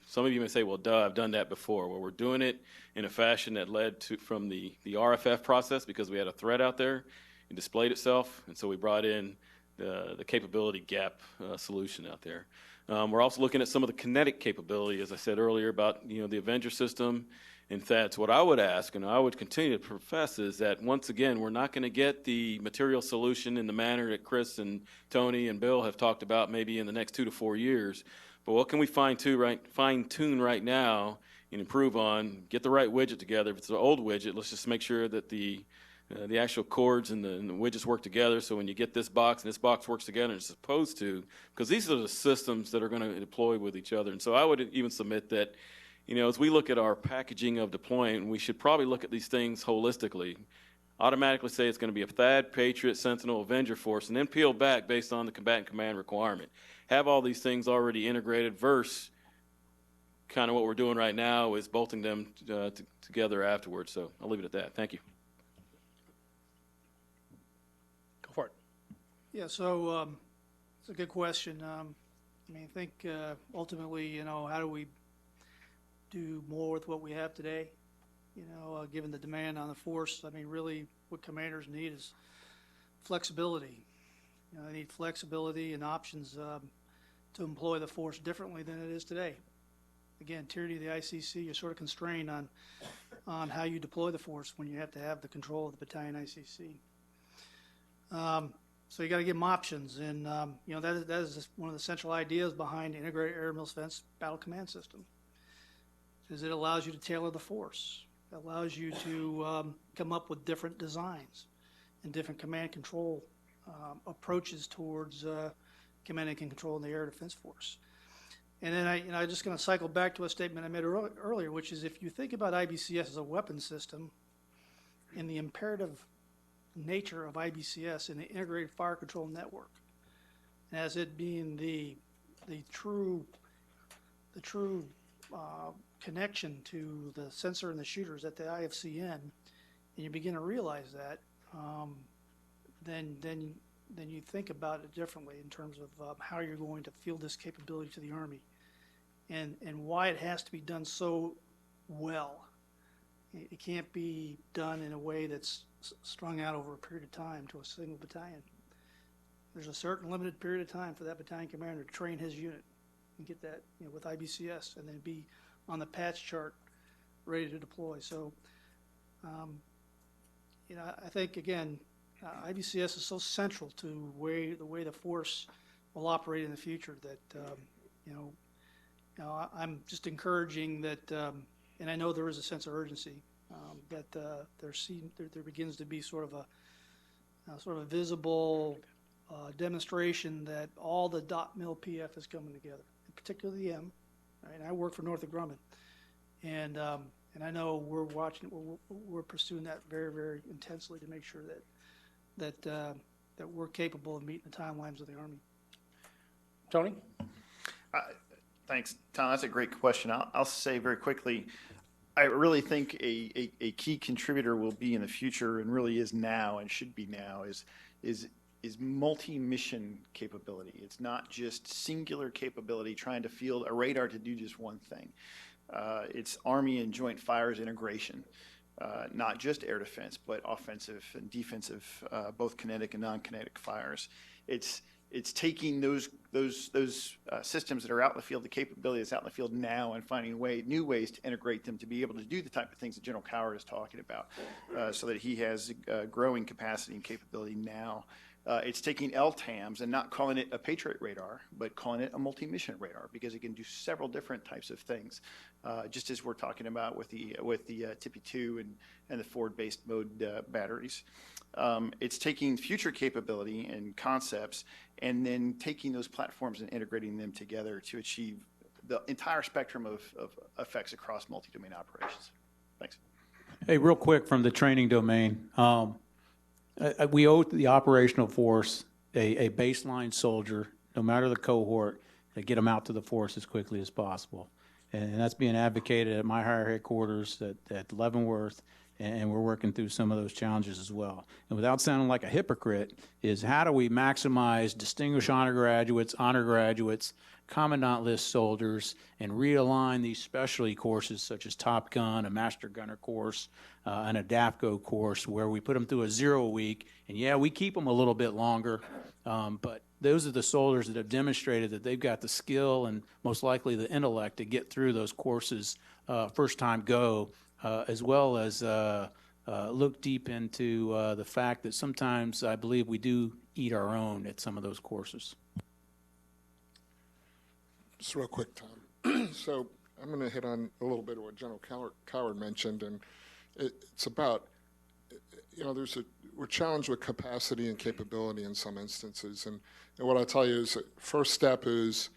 Some of you may say, well, duh, I've done that before. Well, we're doing it in a fashion that led to from the RFF process because we had a threat out there. It displayed itself, and so we brought in the capability gap solution out there. We're also looking at some of the kinetic capability, as I said earlier, about the Avenger system and THAADs. What I would ask, and I would continue to profess, is that once again, we're not going to get the material solution in the manner that Chris and Tony and Bill have talked about maybe in the next 2 to 4 years. But what can we fine-tune right now and improve on, get the right widget together? If it's an old widget, let's just make sure that the actual cords and the widgets work together, so when you get this box and this box works together, it's supposed to, because these are the systems that are going to deploy with each other. And so I would even submit that, as we look at our packaging of deployment, we should probably look at these things holistically. Automatically say it's going to be a THAAD, Patriot, Sentinel, Avenger force, and then peel back based on the combatant command requirement. Have all these things already integrated versus kind of what we're doing right now is bolting them together afterwards. So I'll leave it at that. Thank you. Go for it. Yeah, so it's a good question. I think ultimately, how do we do more with what we have today? Given the demand on the force, really what commanders need is flexibility. They need flexibility and options to employ the force differently than it is today. Again, tyranny of the ICC, you're sort of constrained on how you deploy the force when you have to have the control of the battalion ICC. So you got to give them options, and that is one of the central ideas behind the Integrated Air and Missile Defense Battle Command System. Is it allows you to tailor the force. It allows you to come up with different designs and different command control approaches towards command and control in the air defense force. And then I'm just going to cycle back to a statement I made earlier, which is if you think about IBCS as a weapon system and the imperative nature of IBCS in the integrated fire control network, as it being the true connection to the sensor and the shooters at the IFCN, and you begin to realize that, then you think about it differently in terms of how you're going to field this capability to the Army, and why it has to be done so well. It can't be done in a way that's strung out over a period of time to a single battalion. There's a certain limited period of time for that battalion commander to train his unit and get that with IBCS, and then be on the patch chart ready to deploy. So, I think, again, IBCS is so central to the way the force will operate in the future that, I'm just encouraging that, and I know there is a sense of urgency, that there begins to be sort of a visible demonstration that all the .mil PF is coming together, particularly the M. Right? And I work for Northrop Grumman, and I know we're watching it. We're pursuing that very, very intensely to make sure that we're capable of meeting the timelines of the Army. Tony? Thanks, Tom. That's a great question. I'll say very quickly, I really think a key contributor will be in the future, and really is now and should be now, is multi-mission capability. It's not just singular capability trying to field a radar to do just one thing. It's Army and Joint Fires integration, not just air defense, but offensive and defensive, both kinetic and non-kinetic fires. It's taking those systems that are out in the field, the capability that's out in the field now, and finding new ways to integrate them to be able to do the type of things that General Coward is talking about, so that he has growing capacity and capability now. It's taking LTAMs and not calling it a Patriot radar, but calling it a multi-mission radar, because it can do several different types of things, just as we're talking about with the TP2 and the forward-based mode batteries. It's taking future capability and concepts and then taking those platforms and integrating them together to achieve the entire spectrum of effects across multi-domain operations. Thanks. Hey, real quick from the training domain. We owe the operational force a baseline soldier, no matter the cohort, to get them out to the force as quickly as possible. And that's being advocated at my higher headquarters at Leavenworth, and we're working through some of those challenges as well. And without sounding like a hypocrite, is how do we maximize distinguished honor graduates, commandant list soldiers, and realign these specialty courses such as Top Gun, a Master Gunner course, and a DAFCO course, where we put them through a 0 week, and yeah, we keep them a little bit longer, but those are the soldiers that have demonstrated that they've got the skill and most likely the intellect to get through those courses first time go, as well as look deep into the fact that sometimes I believe we do eat our own at some of those courses. Just real quick, Tom. So I'm going to hit on a little bit of what General Coward mentioned, and it's about, we're challenged with capacity and capability in some instances, and what I'll tell you is that first step is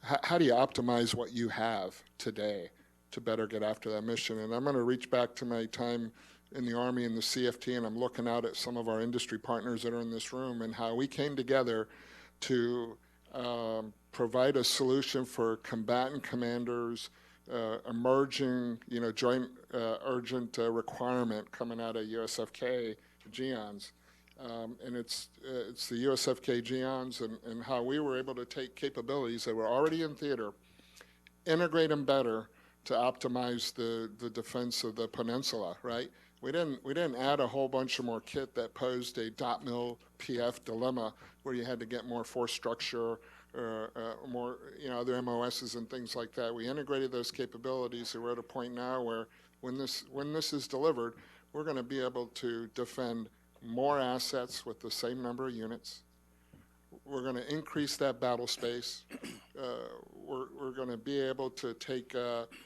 how do you optimize what you have today to better get after that mission? And I'm going to reach back to my time in the Army and the CFT, and I'm looking out at some of our industry partners that are in this room and how we came together to provide a solution for combatant commanders, emerging, joint urgent requirement coming out of USFK GEONS. And it's the USFK GEONS and how we were able to take capabilities that were already in theater, integrate them better to optimize the defense of the peninsula, right? We didn't add a whole bunch of more kit that posed a .mil PF dilemma where you had to get more force structure, more other MOSs and things like that. We integrated those capabilities, and we're at a point now where when this is delivered, we're going to be able to defend more assets with the same number of units. We're going to increase that battle space. We're going to be able to take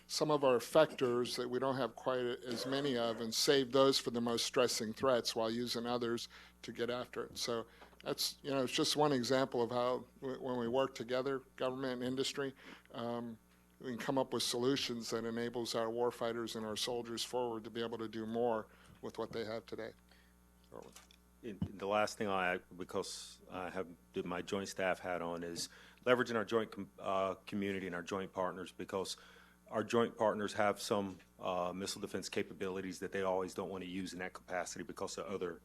some of our effectors that we don't have quite as many of and save those for the most stressing threats while using others to get after it. So that's, it's just one example of how when we work together, government and industry, we can come up with solutions that enables our warfighters and our soldiers forward to be able to do more with what they have today. The last thing because I have my joint staff hat on, is leveraging our joint community and our joint partners, because our joint partners have some missile defense capabilities that they always don't want to use in that capacity because of other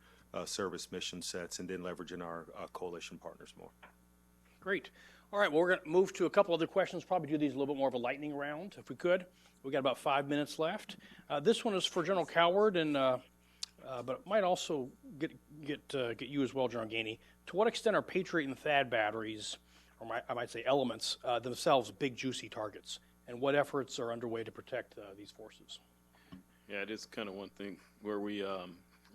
service mission sets, and then leveraging our coalition partners more. Great. All right, well, we're going to move to a couple other questions, probably do these a little bit more of a lightning round, if we could. We got about 5 minutes left. This one is for General Coward, and but it might also get you as well, General Gainey. To what extent are Patriot and THAAD batteries, or I might say elements, themselves big, juicy targets? And what efforts are underway to protect these forces? Yeah, it is kind of one thing where we,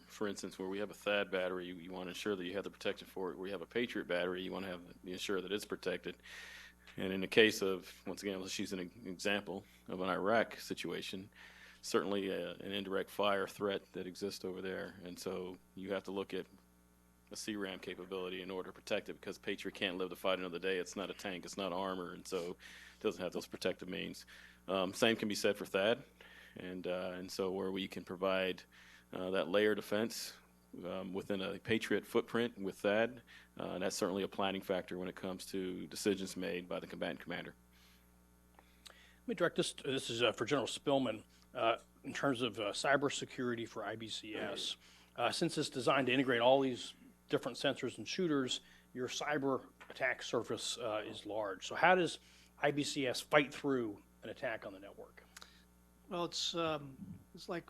for instance, where we have a THAAD battery, you want to ensure that you have the protection for it. Where you have a Patriot battery, you want to ensure that it's protected. And in the case of, once again, let's use an example of an Iraq situation, certainly an indirect fire threat that exists over there. And so you have to look at a CRAM capability in order to protect it, because Patriot can't live to fight another day. It's not a tank, it's not armor, and so it doesn't have those protective means. Same can be said for THAAD, and so where we can provide that layer defense within a Patriot footprint with THAAD, and that's certainly a planning factor when it comes to decisions made by the combatant commander. Let me direct this. This is for General Spillman. In terms of cybersecurity for IBCS, since it's designed to integrate all these different sensors and shooters, your cyber attack surface is large. So how does IBCS fight through an attack on the network? Well, it's like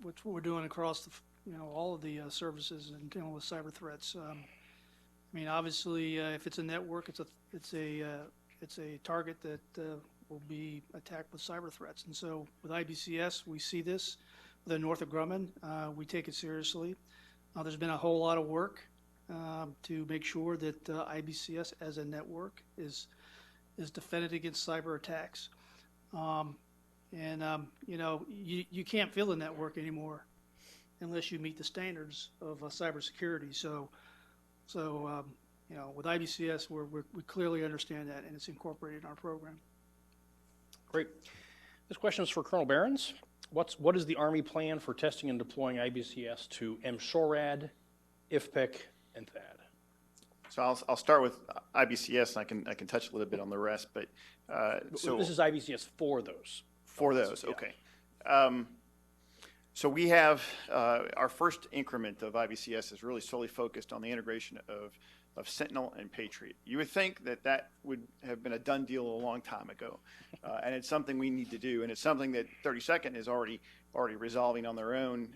what we're doing across the, all of the services and dealing with cyber threats. I mean, obviously, if it's a network, it's a target that will be attacked with cyber threats. And so with IBCS, we see this. With Northrop Grumman, we take it seriously. There's been a whole lot of work to make sure that IBCS as a network is defended against cyber attacks. You can't fill a network anymore unless you meet the standards of cybersecurity. So with IBCS, we clearly understand that, and it's incorporated in our program. Great. This question is for Colonel Behrens. What is the Army plan for testing and deploying IBCS to MSHORAD, IFPC, and THAAD? So I'll start with IBCS, and I can touch a little bit on the rest. But so this is IBCS for those. For those, yeah. Okay. So we have our first increment of IBCS is really solely focused on the integration of Sentinel and Patriot. You would think that would have been a done deal a long time ago, and it's something we need to do, and it's something that 32nd is already resolving on their own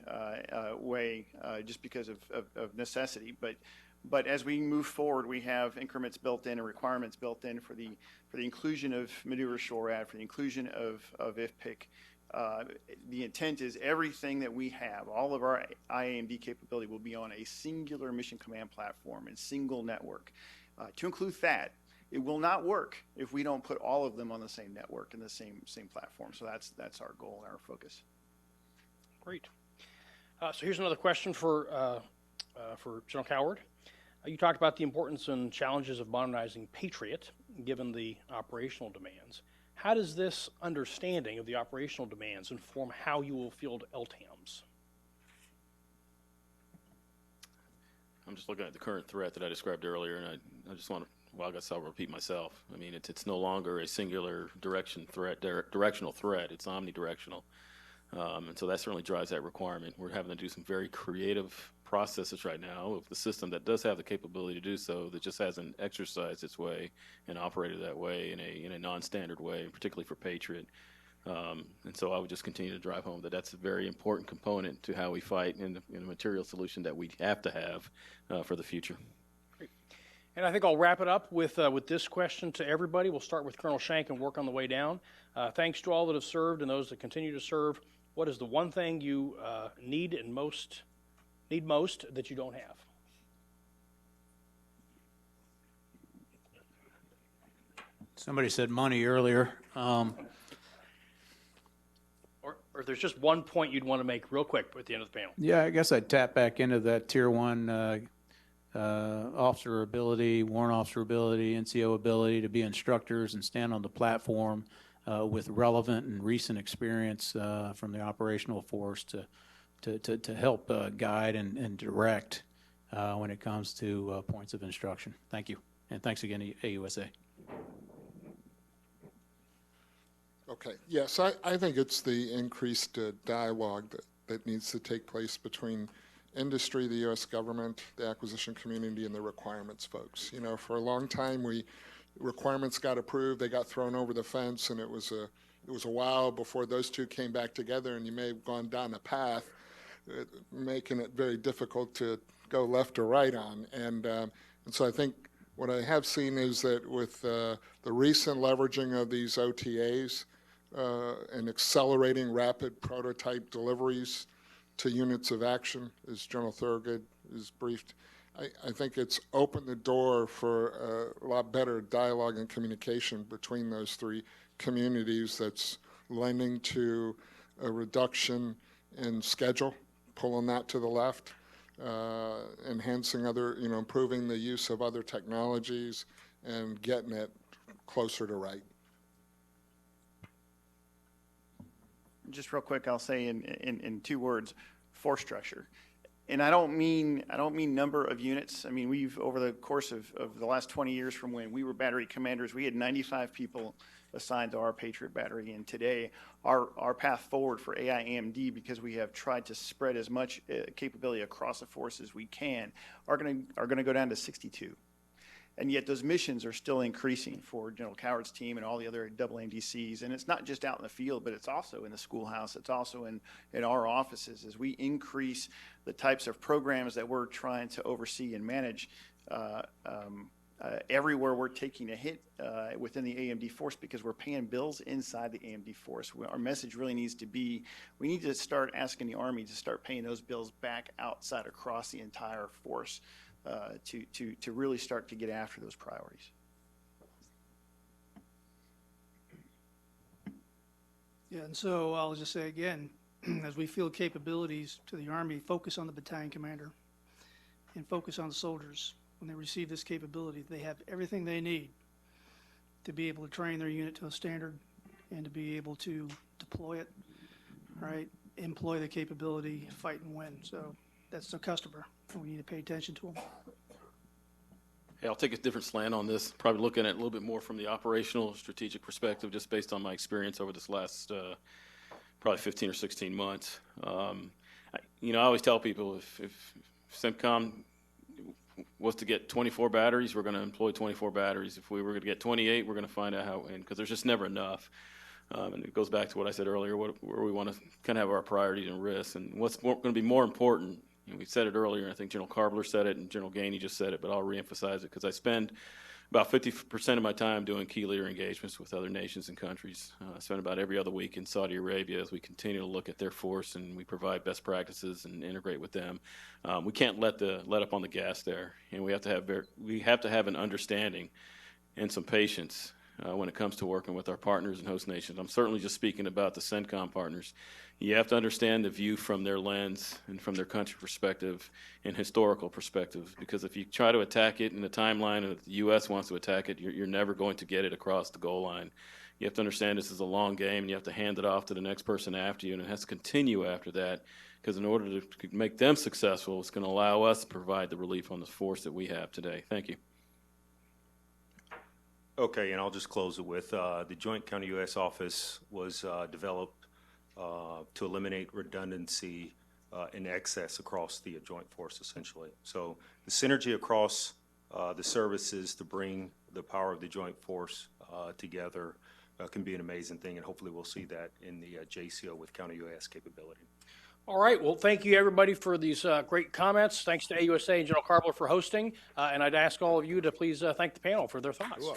way, just because of necessity. But as we move forward, we have increments built in and requirements built in for the inclusion of maneuver SHORAD, for the inclusion of IFPC. The intent is everything that we have, all of our AMD capability will be on a singular mission command platform and single network. To include THAAD, it will not work if we don't put all of them on the same network and the same platform. So that's our goal and our focus. Great. So here's another question for General Coward. You talked about the importance and challenges of modernizing Patriot, given the operational demands. How does this understanding of the operational demands inform how you will field LTAMs? I'm just looking at the current threat that I described earlier, and I just want to, well, I guess I'll repeat myself. I mean, it's no longer a singular directional threat. It's omnidirectional. And so that certainly drives that requirement. We're having to do some very creative processes right now of the system that does have the capability to do so, that just hasn't exercised its way and operated that way in a non-standard way, particularly for Patriot. And so I would just continue to drive home that that's a very important component to how we fight in the material solution that we have to have for the future. Great. And I think I'll wrap it up with this question to everybody. We'll start with Colonel Shank and work on the way down. Thanks to all that have served and those that continue to serve. What is the one thing you need most that you don't have? Somebody said money earlier. Or if there's just one point you'd want to make real quick at the end of the panel. Yeah, I guess I'd tap back into that Tier 1 officer ability, warrant officer ability, NCO ability to be instructors and stand on the platform with relevant and recent experience from the operational force to help guide and direct when it comes to points of instruction. Thank you. And thanks again to AUSA. Okay. Yes, I think it's the increased dialogue that needs to take place between industry, the U.S. government, the acquisition community, and the requirements folks. You know, for a long time, requirements got approved, they got thrown over the fence, and it was a while before those two came back together, and you may have gone down a path making it very difficult to go left or right on. And so I think what I have seen is that with the recent leveraging of these OTAs and accelerating rapid prototype deliveries to units of action, as General Thurgood is briefed, I think it's opened the door for a lot better dialogue and communication between those three communities that's lending to a reduction in schedule, pulling that to the left, enhancing other, improving the use of other technologies and getting it closer to right. Just real quick, I'll say in 2 words, force structure. And I don't mean number of units. I mean, we've, over the course of the last 20 years from when we were battery commanders, we had 95 people assigned to our Patriot battery. And today, our path forward for AI AMD, because we have tried to spread as much capability across the force as we can, are going to go down to 62. And yet those missions are still increasing for General Coward's team and all the other double AMDCs. And it's not just out in the field, but it's also in the schoolhouse. It's also in our offices as we increase the types of programs that we're trying to oversee and manage. Everywhere we're taking a hit within the AMD force because we're paying bills inside the AMD force. Our message really needs to be, we need to start asking the Army to start paying those bills back outside across the entire force. To really start to get after those priorities. Yeah, and so I'll just say again, as we field capabilities to the Army, focus on the battalion commander and focus on the soldiers. When they receive this capability, they have everything they need to be able to train their unit to a standard and to be able to deploy it, right? Employ the capability, fight and win. So that's the customer, and we need to pay attention to them. Hey, I'll take a different slant on this, probably looking at it a little bit more from the operational strategic perspective, just based on my experience over this last probably 15 or 16 months. I always tell people if CENTCOM was to get 24 batteries, we're going to employ 24 batteries. If we were going to get 28, we're going to find out how, because there's just never enough. And it goes back to what I said earlier, where we want to kind of have our priorities and risks, and what's going to be more important. We said it earlier, and I think General Karbler said it, and General Gainey just said it, but I'll reemphasize it because I spend about 50% of my time doing key leader engagements with other nations and countries. I spend about every other week in Saudi Arabia as we continue to look at their force and we provide best practices and integrate with them. We can't let up on the gas there, and we have to have an understanding and some patience when it comes to working with our partners and host nations. I'm certainly just speaking about the CENTCOM partners. You have to understand the view from their lens and from their country perspective and historical perspective, because if you try to attack it in the timeline and if the U.S. wants to attack it, you're never going to get it across the goal line. You have to understand this is a long game, and you have to hand it off to the next person after you, and it has to continue after that, because in order to make them successful, it's going to allow us to provide the relief on the force that we have today. Thank you. Okay, and I'll just close it with the Joint Counter-UAS Office was developed to eliminate redundancy and excess across the joint force, essentially. So the synergy across the services to bring the power of the joint force together can be an amazing thing, and hopefully we'll see that in the JCO with counter-UAS capability. All right. Well, thank you, everybody, for these great comments. Thanks to AUSA and General Karbler for hosting. And I'd ask all of you to please thank the panel for their thoughts.